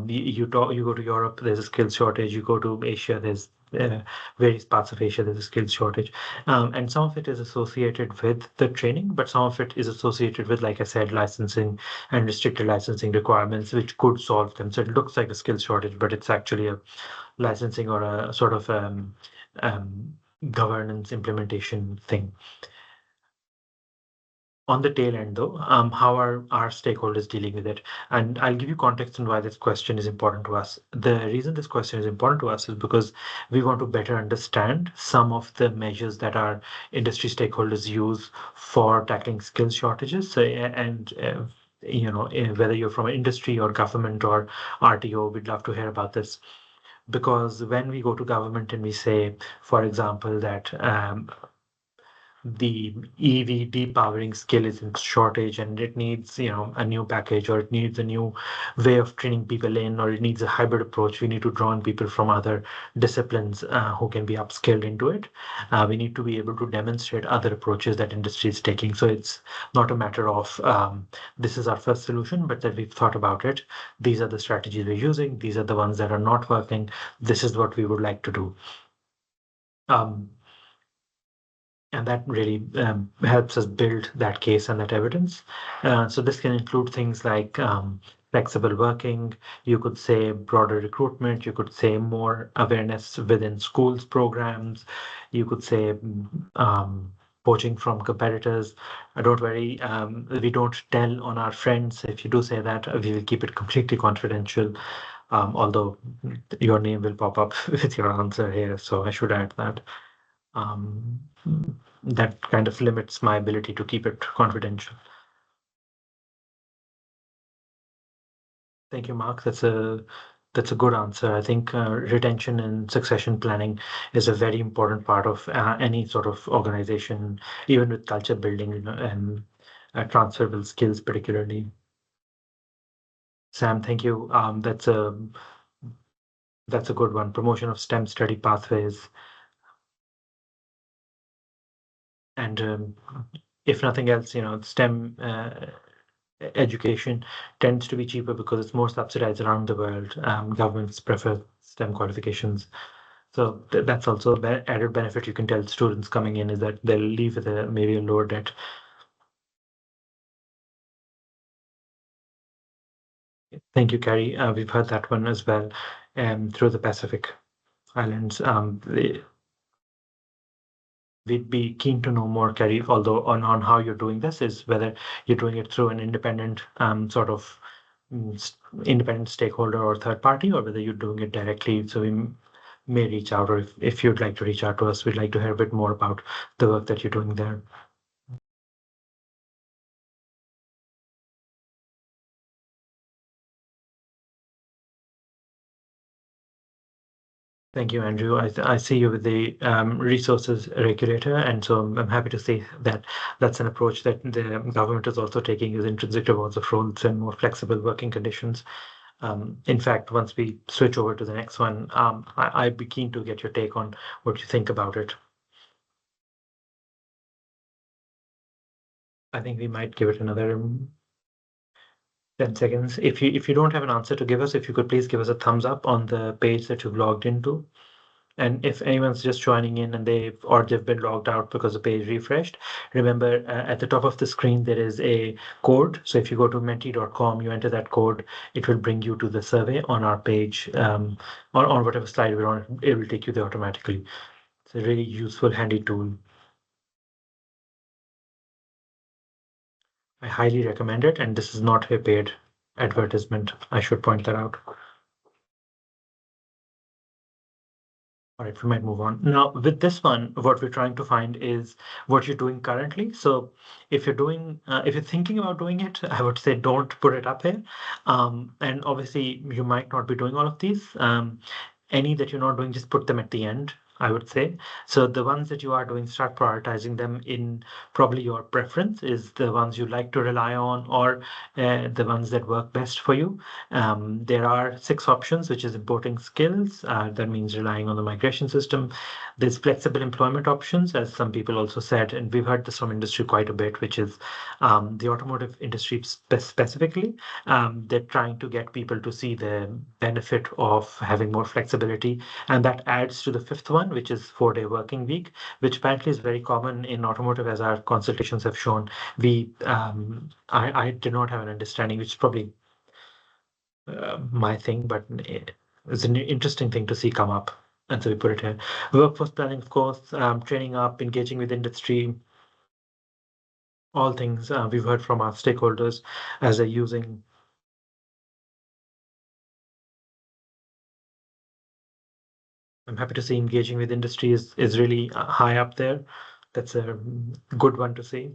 S1: You go to Europe, there's a skills shortage. You go to Asia, there's various parts of Asia, there's a skills shortage. And some of it is associated with the training, but some of it is associated with, like I said, licensing and restricted licensing requirements, which could solve them. So it looks like a skills shortage, but it's actually a licensing or a sort of governance implementation thing. On the tail end, though, how are our stakeholders dealing with it? And I'll give you context on why this question is important to us. The reason this question is important to us is because we want to better understand some of the measures that our industry stakeholders use for tackling skills shortages. Whether you're from industry or government or RTO, we'd love to hear about this. Because when we go to government and we say, for example, that the EV depowering skill is in shortage and it needs, a new package, or it needs a new way of training people in, or it needs a hybrid approach. We need to draw in people from other disciplines who can be upskilled into it. We need to be able to demonstrate other approaches that industry is taking. So it's not a matter of this is our first solution, but that we've thought about it. These are the strategies we're using. These are the ones that are not working. This is what we would like to do. And that really helps us build that case and that evidence. So this can include things like flexible working, you could say broader recruitment, you could say more awareness within schools programs, you could say poaching from competitors. Don't worry, we don't tell on our friends. If you do say that, we will keep it completely confidential, although your name will pop up with your answer here, so I should add that. Um, that kind of limits my ability to keep it confidential. Thank you, Mark. That's a good answer. I think retention and succession planning is a very important part of any sort of organization, even with culture building, and transferable skills particularly. Sam, thank you. That's a good one. Promotion of STEM study pathways, and if nothing else, STEM education tends to be cheaper because it's more subsidized around the world. Governments prefer STEM qualifications. So that's also a added benefit you can tell students coming in, is that they'll leave with maybe a lower debt. Thank you, Carrie. We've heard that one as well through the Pacific Islands. We'd be keen to know more, Carrie, although on how you're doing this, is whether you're doing it through an independent sort of independent stakeholder or third party, or whether you're doing it directly. So we may reach out, or if you'd like to reach out to us, we'd like to hear a bit more about the work that you're doing there. Thank you, Andrew. I see you with the resources regulator, and so I'm happy to see that that's an approach that the government is also taking, is intrinsic rewards of roles and more flexible working conditions. In fact, once we switch over to the next one, I'd be keen to get your take on what you think about it. I think we might give it another 10 seconds. If you don't have an answer to give us, if you could please give us a thumbs up on the page that you've logged into. And if anyone's just joining in and they've been logged out because the page refreshed, remember at the top of the screen there is a code. So if you go to menti.com, you enter that code, it will bring you to the survey on our page, on whatever slide we're on. It will take you there automatically. It's a really useful, handy tool. I highly recommend it, and this is not a paid advertisement. I should point that out. All right, we might move on. Now, with this one, what we're trying to find is what you're doing currently. So if you're thinking about doing it, I would say don't put it up here. And obviously, you might not be doing all of these. Any that you're not doing, just put them at the end, I would say. So the ones that you are doing, start prioritizing them in probably your preference is the ones you like to rely on, or the ones that work best for you. There are 6 options, which is importing skills. That means relying on the migration system. There's flexible employment options, as some people also said, and we've heard this from industry quite a bit, which is the automotive industry specifically. They're trying to get people to see the benefit of having more flexibility. And that adds to the 5th one, which is 4-day working week, which apparently is very common in automotive, as our consultations have shown. I did not have an understanding, which is probably my thing, but it's an interesting thing to see come up. And so we put it here. Workforce planning, of course, training up, engaging with industry, all things we've heard from our stakeholders as they're using. I'm happy to see engaging with industry is really high up there. That's a good one to see.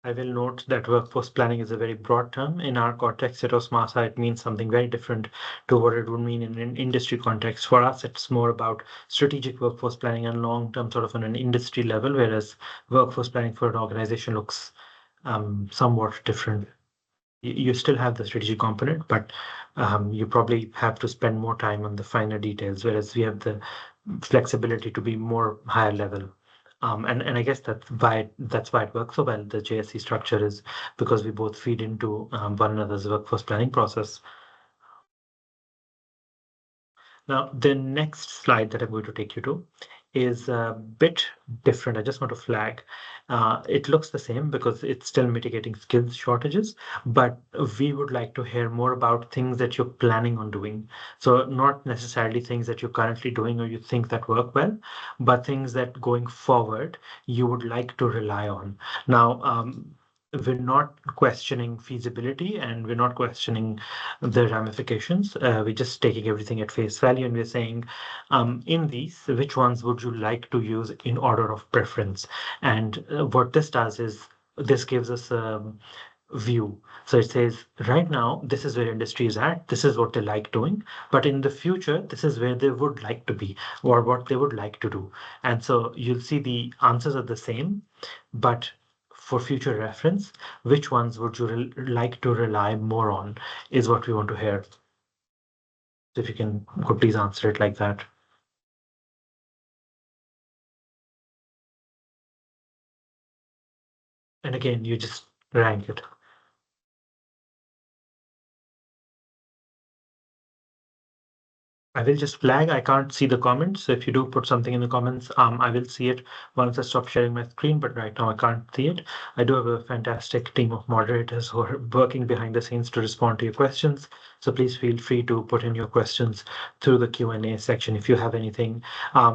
S1: I will note that workforce planning is a very broad term. In our context at Osmasa, it means something very different to what it would mean in an industry context. For us, it's more about strategic workforce planning and long-term sort of on an industry level, whereas workforce planning for an organization looks somewhat different. You still have the strategic component, but you probably have to spend more time on the finer details, whereas we have the flexibility to be more higher level. And I guess that's why it works so well. The JSC structure is because we both feed into one another's workforce planning process. Now, the next slide that I'm going to take you to is a bit different. I just want to flag. It looks the same because it's still mitigating skills shortages, but we would like to hear more about things that you're planning on doing. So not necessarily things that you're currently doing or you think that work well, but things that going forward you would like to rely on. Now, we're not questioning feasibility and we're not questioning the ramifications. We're just taking everything at face value and we're saying, in these, which ones would you like to use in order of preference? And what this does is this gives us a view. So it says, right now, this is where industry is at. This is what they like doing. But in the future, this is where they would like to be or what they would like to do. And so you'll see the answers are the same, but for future reference, which ones would you like to rely more on is what we want to hear. So if you could please answer it like that. And again, you just rank it. I will just flag, I can't see the comments. So if you do put something in the comments, I will see it once I stop sharing my screen, but right now I can't see it. I do have a fantastic team of moderators who are working behind the scenes to respond to your questions. So please feel free to put in your questions through the Q&A section if you have anything,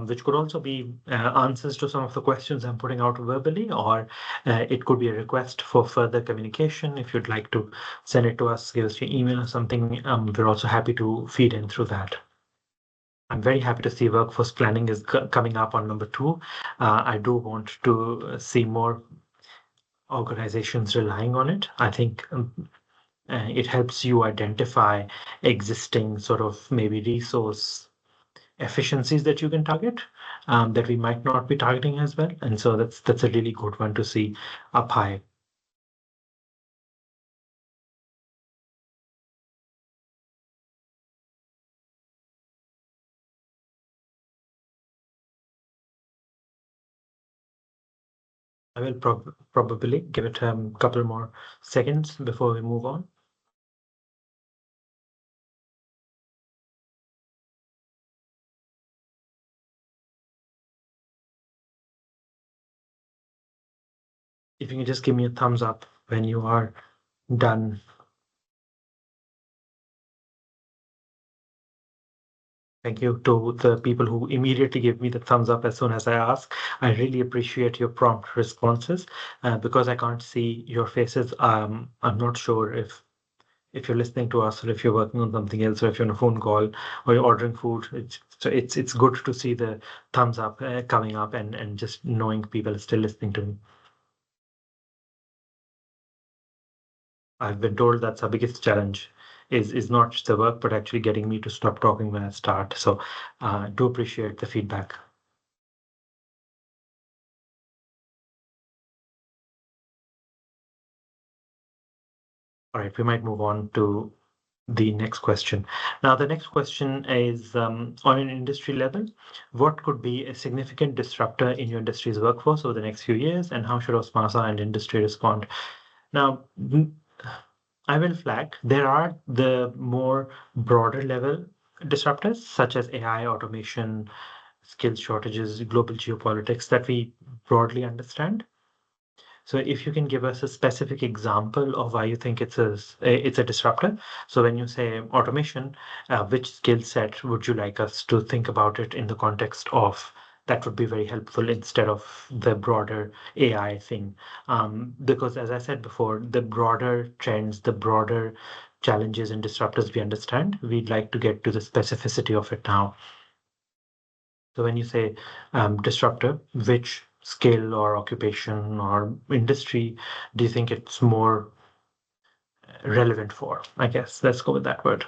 S1: which could also be answers to some of the questions I'm putting out verbally, or it could be a request for further communication. If you'd like to send it to us, give us your email or something, we're also happy to feed in through that. I'm very happy to see workforce planning is coming up on number 2. I do want to see more organizations relying on it. I think it helps you identify existing sort of maybe resource efficiencies that you can target that we might not be targeting as well. And so that's a really good one to see up high. I will probably give it a couple more seconds before we move on. If you can just give me a thumbs up when you are done. Thank you to the people who immediately give me the thumbs up as soon as I ask. I really appreciate your prompt responses. Because I can't see your faces, I'm not sure if you're listening to us or if you're working on something else or if you're on a phone call or you're ordering food. It's good to see the thumbs up coming up and just knowing people are still listening to me. I've been told that's our biggest challenge is not the work, but actually getting me to stop talking when I start. So do appreciate the feedback. All right, we might move on to the next question. Now, the next question is on an industry level, what could be a significant disruptor in your industry's workforce over the next few years, and how should Osmasa and industry respond? Now, I will flag there are the more broader level disruptors such as AI, automation, skills shortages, global geopolitics that we broadly understand. So if you can give us a specific example of why you think it's a disruptor. So when you say automation, which skill set would you like us to think about it in the context of? That would be very helpful instead of the broader AI thing. Because as I said before, the broader trends, the broader challenges and disruptors we understand, we'd like to get to the specificity of it now. So when you say disruptor, which skill or occupation or industry do you think it's more relevant for? I guess let's go with that word.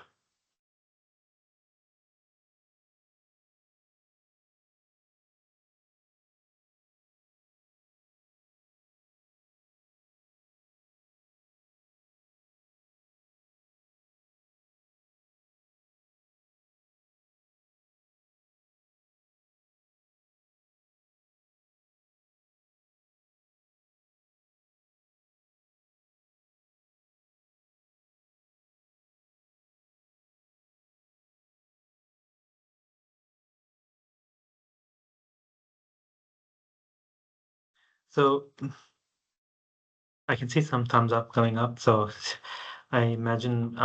S1: So I can see some thumbs up coming up. So I imagine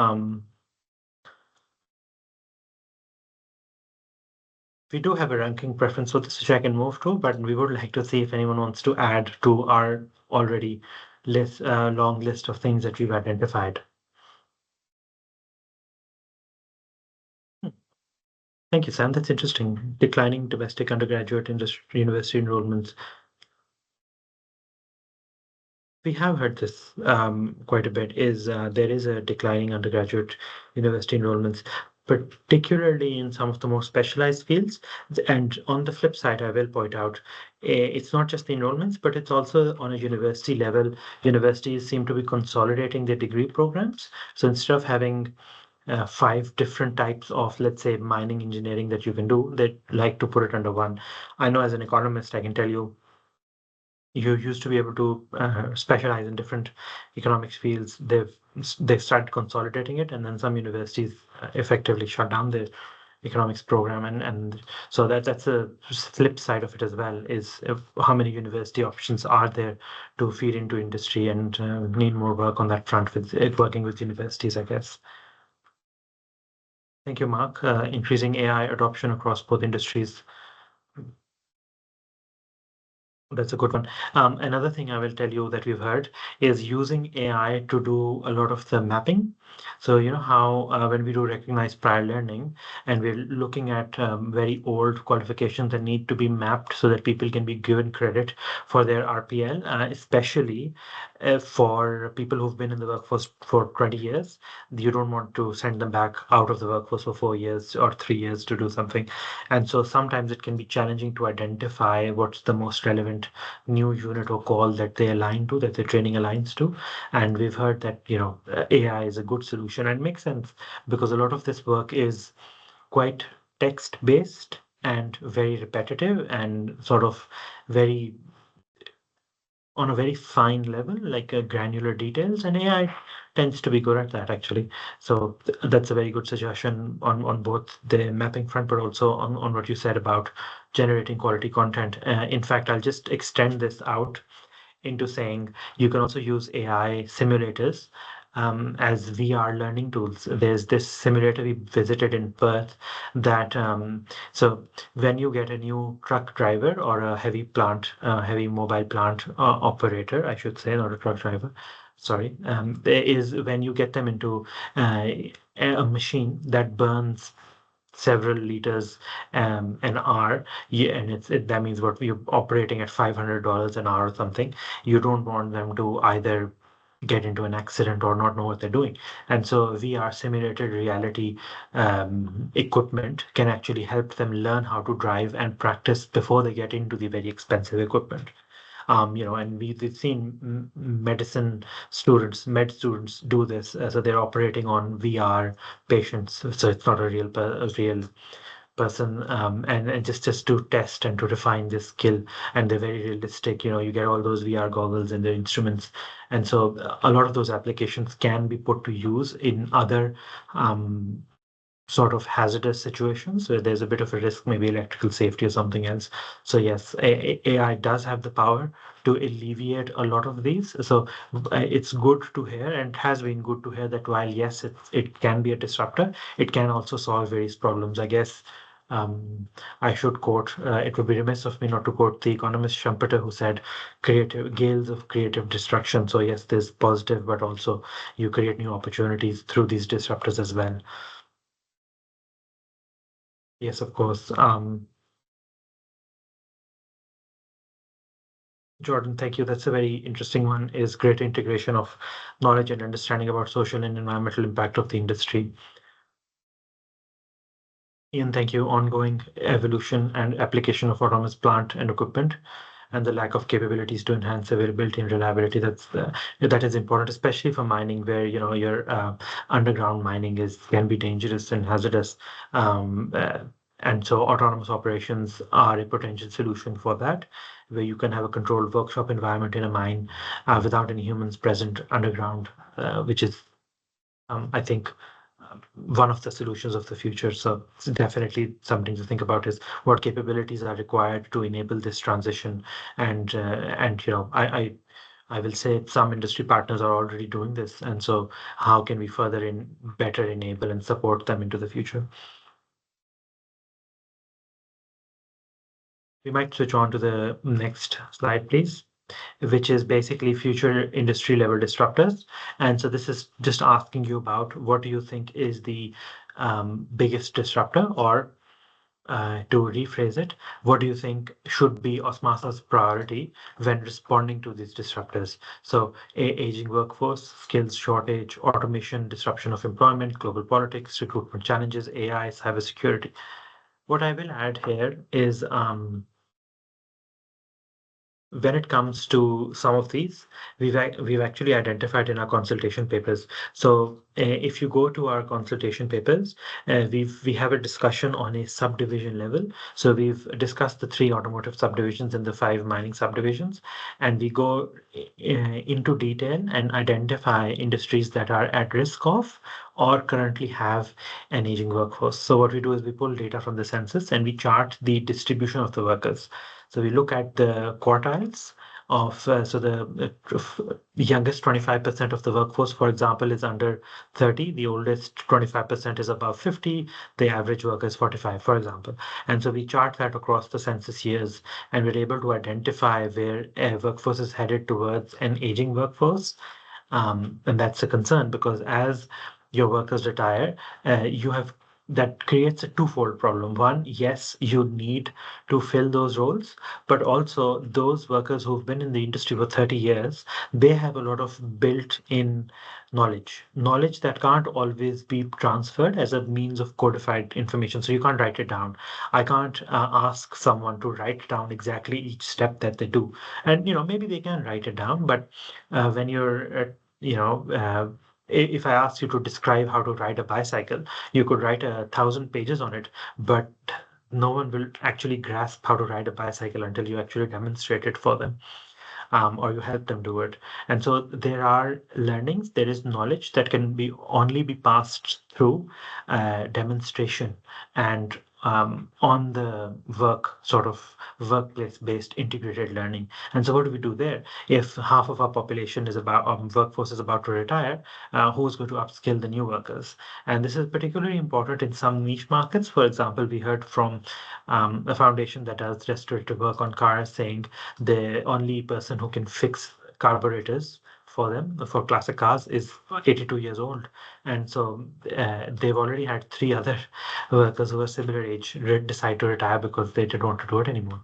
S1: we do have a ranking preference for this, which I can move to, but we would like to see if anyone wants to add to our already long list of things that we've identified. Thank you, Sam. That's interesting. Declining domestic undergraduate university enrollments. We have heard this quite a bit. There is a declining undergraduate university enrollments, particularly in some of the more specialized fields. And on the flip side, I will point out, it's not just the enrollments, but it's also on a university level. Universities seem to be consolidating their degree programs. So instead of having 5 different types of, let's say, mining engineering that you can do, they like to put it under one. I know as an economist, I can tell you you used to be able to specialize in different economics fields. They've started consolidating it, and then some universities effectively shut down the economics program, and so that's a flip side of it as well. Is how many university options are there to feed into industry, and need more work on that front with it working with universities, I guess. Thank you, Mark. Increasing AI adoption across both industries. That's a good one. Another thing I will tell you that we've heard is using AI to do a lot of the mapping. So, you know how when we do recognize prior learning and we're looking at very old qualifications that need to be mapped so that people can be given credit for their RPL, especially for people who've been in the workforce for 20 years. You don't want to send them back out of the workforce for 4 years or 3 years to do something. And so sometimes it can be challenging to identify what's the most relevant new unit or call that they align to, that the training aligns to. And we've heard that, AI is a good solution and makes sense because a lot of this work is quite text based and very repetitive and sort of very on a very fine level, like granular details, and AI tends to be good at that actually. So that's a very good suggestion on both the mapping front, but also on what you said about generating quality content. In fact, I'll just extend this out into saying you can also use AI simulators as VR learning tools. There's this simulator we visited in Perth that so when you get a new truck driver or a heavy mobile plant operator, I should say, not a truck driver. Sorry, there is when you get them into a machine that burns several liters an hour. Yeah, and that means what we're operating at $500 an hour or something. You don't want them to either get into an accident or not know what they're doing. And so VR simulated reality equipment can actually help them learn how to drive and practice before they get into the very expensive equipment. And we've seen med students do this. So they're operating on VR patients. So it's not a real person, and just to test and to refine this skill. And they're very realistic. You get all those VR goggles and the instruments, and so a lot of those applications can be put to use in other sort of hazardous situations where there's a bit of a risk, maybe electrical safety or something else. So yes, AI does have the power to alleviate a lot of these. So it's good to hear, and has been good to hear that while yes, it can be a disruptor, it can also solve various problems. I guess I should quote, it would be remiss of me not to quote the economist Schumpeter, who said, creative gales of creative destruction. So yes, there's positive, but also you create new opportunities through these disruptors as well. Yes, of course. Jordan, thank you. That's a very interesting one, is greater integration of knowledge and understanding about social and environmental impact of the industry. Ian, thank you. Ongoing evolution and application of autonomous plant and equipment and the lack of capabilities to enhance availability and reliability. That is important, especially for mining, where your underground mining can be dangerous and hazardous. Um, uh, and so autonomous operations are a potential solution for that, where you can have a controlled workshop environment in a mine without any humans present underground, which is, I think, one of the solutions of the future. So it's definitely something to think about, is what capabilities are required to enable this transition. And I will say some industry partners are already doing this. And so how can we better enable and support them into the future? We might switch on to the next slide, please, which is basically future industry level disruptors. And so this is just asking you about what do you think is the biggest disruptor, or to rephrase it, what do you think should be Osmasa's priority when responding to these disruptors? So, aging workforce, skills shortage, automation, disruption of employment, global politics, recruitment challenges, AI, cybersecurity. What I will add here is when it comes to some of these, we've actually identified in our consultation papers. So if you go to our consultation papers, we have a discussion on a subdivision level. So we've discussed the 3 automotive subdivisions and the 5 mining subdivisions, and we go into detail and identify industries that are at risk of or currently have an aging workforce. So what we do is we pull data from the census and we chart the distribution of the workers. So we look at the quartiles of, the youngest 25% of the workforce, for example, is under 30. The oldest 25% is above 50. The average worker is 45, for example. And so we chart that across the census years, and we're able to identify where a workforce is headed towards an aging workforce. And that's a concern, because as your workers retire, that creates a twofold problem. One, yes, you need to fill those roles, but also those workers who've been in the industry for 30 years, they have a lot of built-in knowledge that can't always be transferred as a means of codified information. So you can't write it down. I can't ask someone to write down exactly each step that they do. And, maybe they can write it down, but when you're, if I asked you to describe how to ride a bicycle, you could write 1,000 pages on it, but no one will actually grasp how to ride a bicycle until you actually demonstrate it for them, or you help them do it. And so there are learnings, there is knowledge that can only be passed through demonstration and on the workplace-based integrated learning. And so what do we do there? If half of our population is workforce is about to retire, who's going to upskill the new workers? And this is particularly important in some niche markets. For example, we heard from a foundation that does restorative work on cars, saying the only person who can fix carburetors for them for classic cars is 82 years old. And so they've already had 3 other workers who are similar age decide to retire because they didn't want to do it anymore.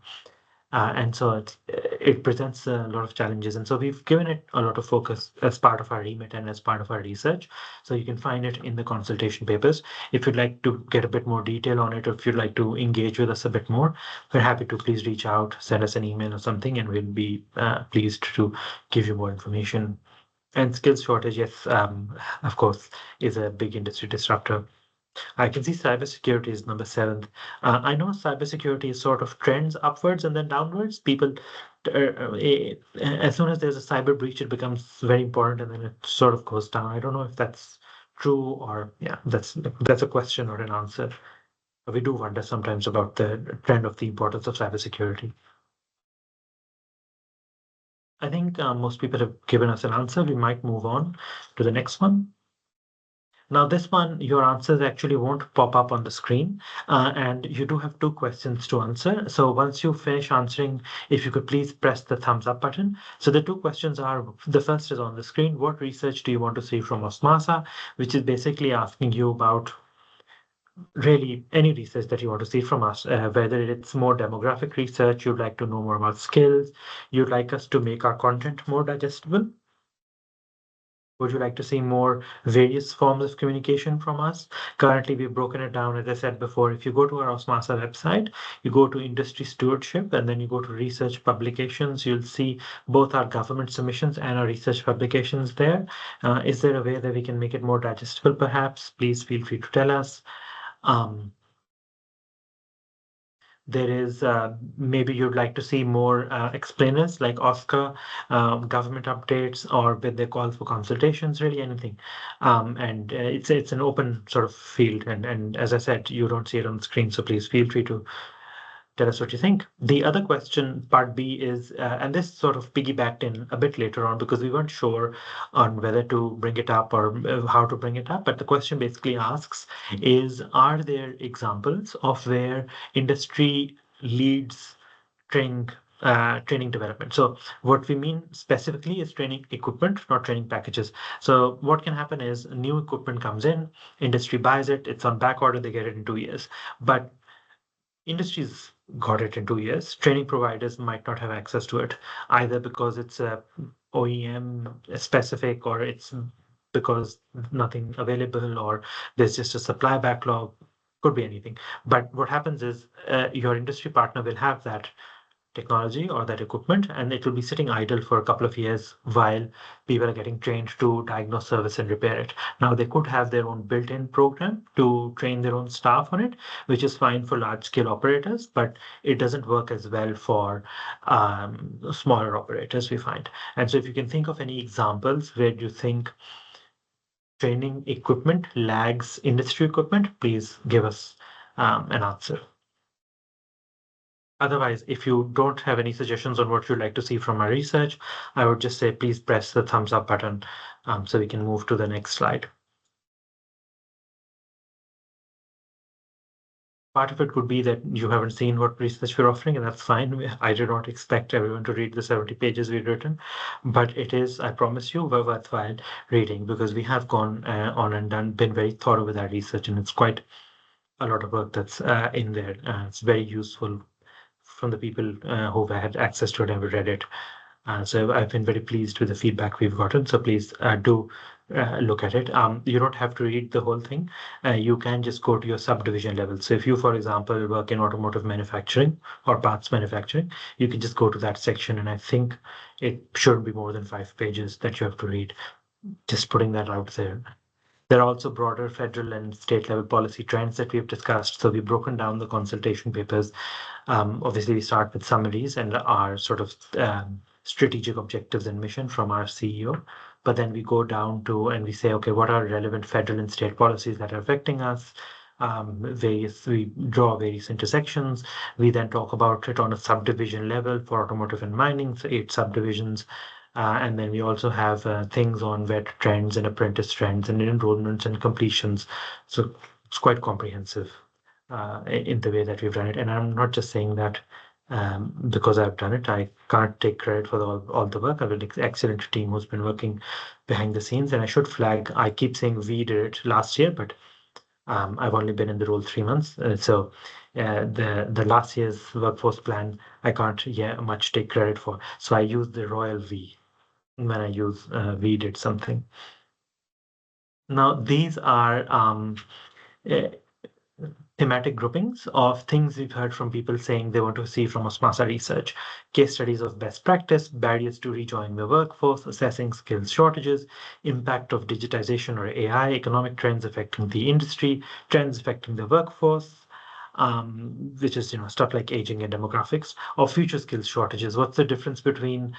S1: And so it presents a lot of challenges. And so we've given it a lot of focus as part of our remit and as part of our research. So you can find it in the consultation papers. If you'd like to get a bit more detail on it, or if you'd like to engage with us a bit more, we're happy to. Please reach out, send us an email or something, and we'll be pleased to give you more information. And skills shortage, yes, of course, is a big industry disruptor. I can see cybersecurity is number 7. I know cybersecurity is sort of trends upwards and then downwards. People, as soon as there's a cyber breach, it becomes very important, and then it sort of goes down. I don't know if that's true, or yeah, that's a question or an answer. We do wonder sometimes about the trend of the importance of cybersecurity. I think most people have given us an answer. We might move on to the next one. Now, this one, your answers actually won't pop up on the screen, and you do have 2 questions to answer. So once you finish answering, if you could please press the thumbs up button. So the 2 questions are, the first is on the screen: what research do you want to see from Osmasa? Which is basically asking you about really any research that you want to see from us, whether it's more demographic research, you'd like to know more about skills, you'd like us to make our content more digestible. Would you like to see more various forms of communication from us? Currently, we've broken it down, as I said before. If you go to our Osmasa website, you go to industry stewardship, and then you go to research publications, you'll see both our government submissions and our research publications there. Is there a way that we can make it more digestible, perhaps? Please feel free to tell us. Um, there is maybe you'd like to see more explainers like Oscar, government updates, or with their calls for consultations, really anything. And it's an open sort of field. And as I said, you don't see it on the screen, so please feel free to tell us what you think. The other question, part B, is, and this sort of piggybacked in a bit later on because we weren't sure on whether to bring it up or how to bring it up. But the question basically asks is, are there examples of where industry leads training training development? So what we mean specifically is training equipment, not training packages. So what can happen is new equipment comes in, industry buys it, it's on back order, they get it in 2 years. But industries got it in 2 years. Training providers might not have access to it, either because it's a OEM specific, or it's because nothing available, or there's just a supply backlog. Could be anything. But what happens is your industry partner will have that technology or that equipment, and it will be sitting idle for a couple of years while people are getting trained to diagnose, service, and repair it. Now, they could have their own built-in program to train their own staff on it, which is fine for large-scale operators, but it doesn't work as well for smaller operators, we find. And so if you can think of any examples where you think training equipment lags industry equipment, please give us an answer. Otherwise, if you don't have any suggestions on what you'd like to see from our research, I would just say please press the thumbs up button so we can move to the next slide. Part of it could be that you haven't seen what research we're offering, and that's fine. I did not expect everyone to read the 70 pages we've written, but it is, I promise you, worthwhile reading because we have gone on and been very thorough with our research, and it's quite a lot of work that's in there. It's very useful from the people who've had access to it and read it. So I've been very pleased with the feedback we've gotten. So please do look at it. You don't have to read the whole thing. You can just go to your subdivision level. So if you, for example, work in automotive manufacturing or parts manufacturing, you can just go to that section. And I think it shouldn't be more than 5 pages that you have to read. Just putting that out there. There are also broader federal and state level policy trends that we've discussed. So we've broken down the consultation papers. Obviously, we start with summaries and our sort of strategic objectives and mission from our CEO. But then we go down to and we say, okay, what are relevant federal and state policies that are affecting us? We draw various intersections. We then talk about it on a subdivision level for automotive and mining, so 8 subdivisions. And then we also have things on vet trends and apprentice trends and enrollments and completions. So it's quite comprehensive in the way that we've done it. And I'm not just saying that because I've done it. I can't take credit for all the work. I have an excellent team who's been working behind the scenes. And I should flag, I keep saying we did it last year, but I've only been in the role 3 months. So the last year's workforce plan, I can't much take credit for. So I use the royal we when I use we did something. Now, these are eh, thematic groupings of things we've heard from people saying they want to see from Osmasa research. Case studies of best practice, barriers to rejoin the workforce, assessing skills shortages, impact of digitization or AI, economic trends affecting the industry, trends affecting the workforce, which is stuff like aging and demographics, or future skills shortages. What's the difference between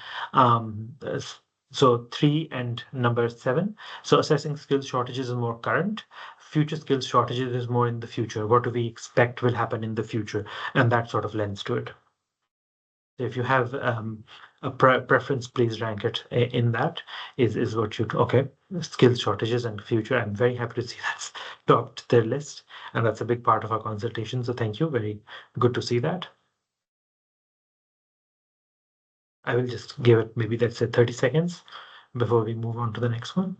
S1: so 3 and number 7? So assessing skills shortages is more current. Future skills shortages is more in the future. What do we expect will happen in the future? And that sort of lends to it. So if you have a preference, please rank it in that is what you okay. Skills shortages and future. I'm very happy to see that's topped their list. And that's a big part of our consultation. So thank you. Very good to see that. I will just give it maybe let's say 30 seconds before we move on to the next one.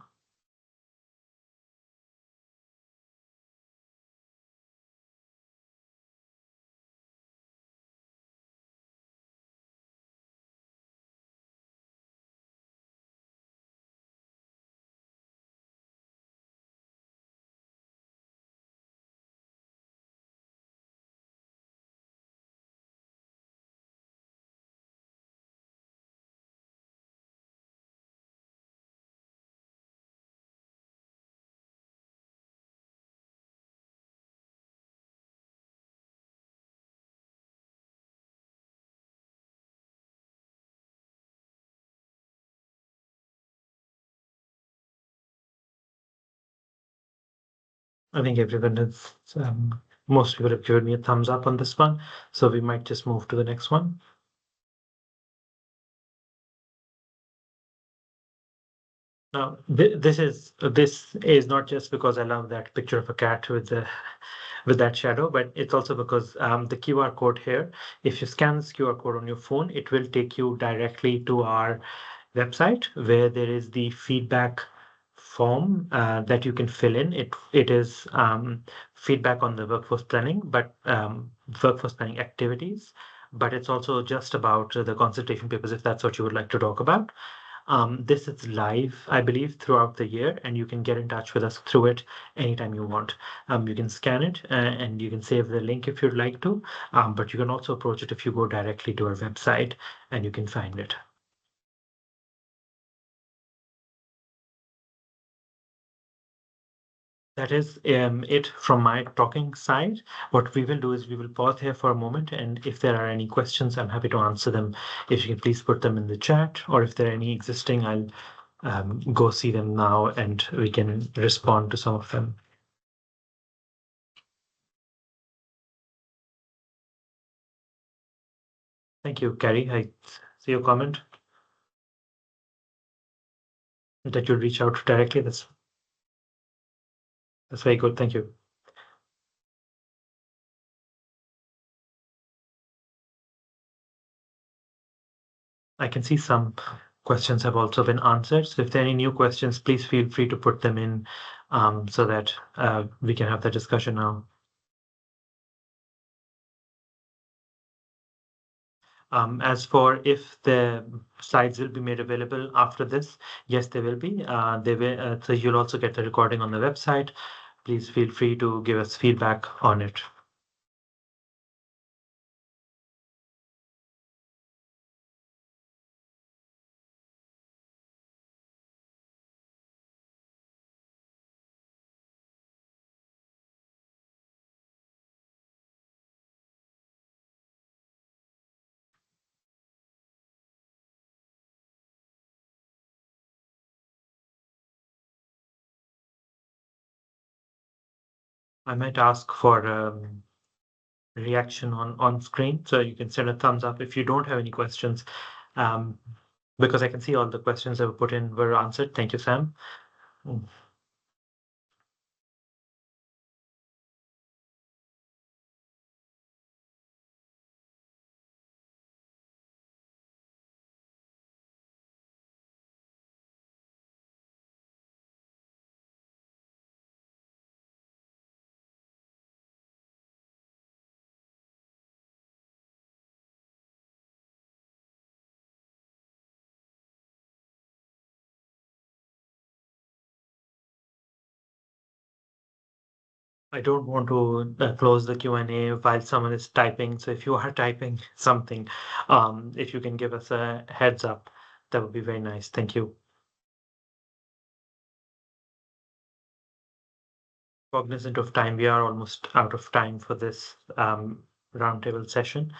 S1: I think everyone has, most people have given me a thumbs up on this one, so we might just move to the next one. Now, this is not just because I love that picture of a cat with that shadow, but it's also because the QR code here, if you scan this QR code on your phone, it will take you directly to our website where there is the feedback form that you can fill in. It is feedback on the workforce planning, but workforce planning activities. But it's also just about the consultation papers, if that's what you would like to talk about. This is live, I believe, throughout the year, and you can get in touch with us through it anytime you want. You can scan it and you can save the link if you'd like to, but you can also approach it if you go directly to our website and you can find it. That is it from my talking side. What we will do is we will pause here for a moment, and if there are any questions, I'm happy to answer them. If you can please put them in the chat, or if there are any existing, I'll go see them now and we can respond to some of them. Thank you, Carrie. I see your comment that you'll reach out directly. That's very good. Thank you. I can see some questions have also been answered. So if there are any new questions, please feel free to put them in so that we can have the discussion now. As for if the slides will be made available after this, yes, they will be. They will, so you'll also get the recording on the website. Please feel free to give us feedback on it. I might ask for reaction on screen, so you can send a thumbs up if you don't have any questions, because I can see all the questions that were put in were answered. Thank you, Sam. I don't want to close the Q&A while someone is typing. So if you are typing something, if you can give us a heads up, that would be very nice. Thank you. Cognizant of time, we are almost out of time for this roundtable session.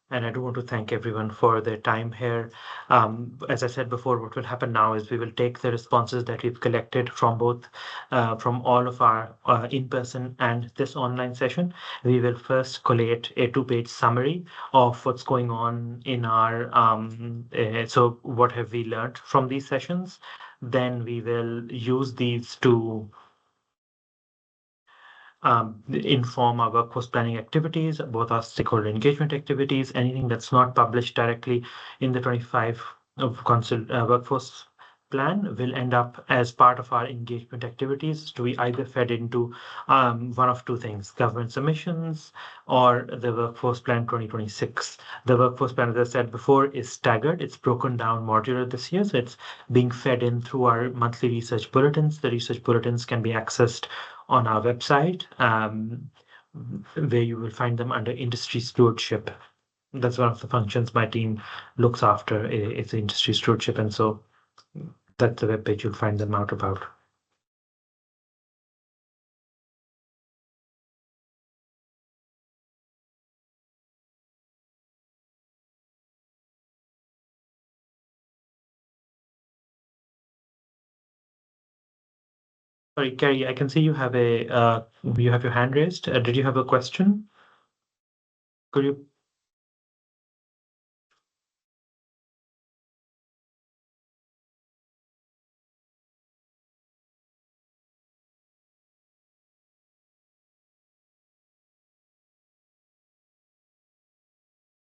S1: And I do want to thank everyone for their time here. As I said before, what will happen now is we will take the responses that we've collected from both, from all of our in-person and this online session. We will first collate a 2-page summary of what's going on in our, so what have we learned from these sessions. Then we will use these to inform our workforce planning activities, both our stakeholder engagement activities, anything that's not published directly in the 25 of workforce plan will end up as part of our engagement activities to be either fed into one of two things, government submissions or the workforce plan 2026. The workforce plan, as I said before, is staggered. It's broken down modular this year. So it's being fed in through our monthly research bulletins. The research bulletins can be accessed on our website, where you will find them under industry stewardship. That's one of the functions my team looks after. It's industry stewardship, and so that's the webpage you'll find them out about. Sorry, Kerry, I can see you have your hand raised. Did you have a question? Could you?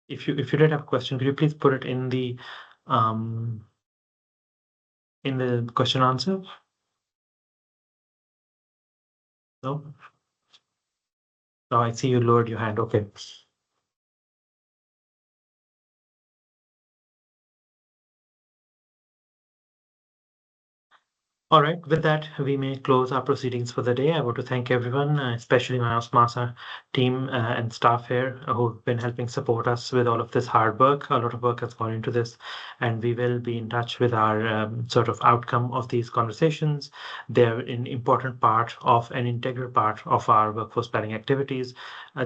S1: If you did have a question, could you please put it in the question answer? No? Oh, I see you lowered your hand. Okay. All right, with that, we may close our proceedings for the day. I want to thank everyone, especially my Osmasa team and staff here who've been helping support us with all of this hard work. A lot of work has gone into this, and we will be in touch with our sort of outcome of these conversations. They're an important part of an integral part of our workforce planning activities.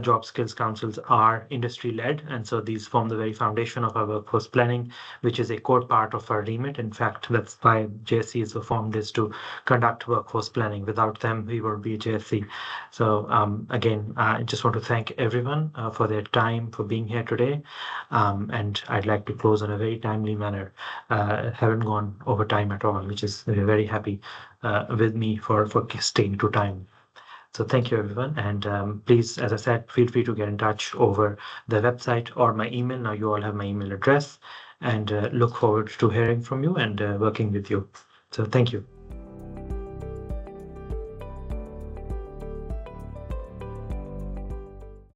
S1: Job skills councils are industry-led, and so these form the very foundation of our workforce planning, which is a core part of our remit. In fact, that's why JSCs were formed, is to conduct workforce planning. Without them, we won't be a JSC. So again, I just want to thank everyone for their time, for being here today. And I'd like to close in a very timely manner. Haven't gone over time at all, which is very happy with me for staying to time. So thank you, everyone. And please, as I said, feel free to get in touch over the website or my email. Now you all have my email address, and look forward to hearing from you and working with you. So thank you.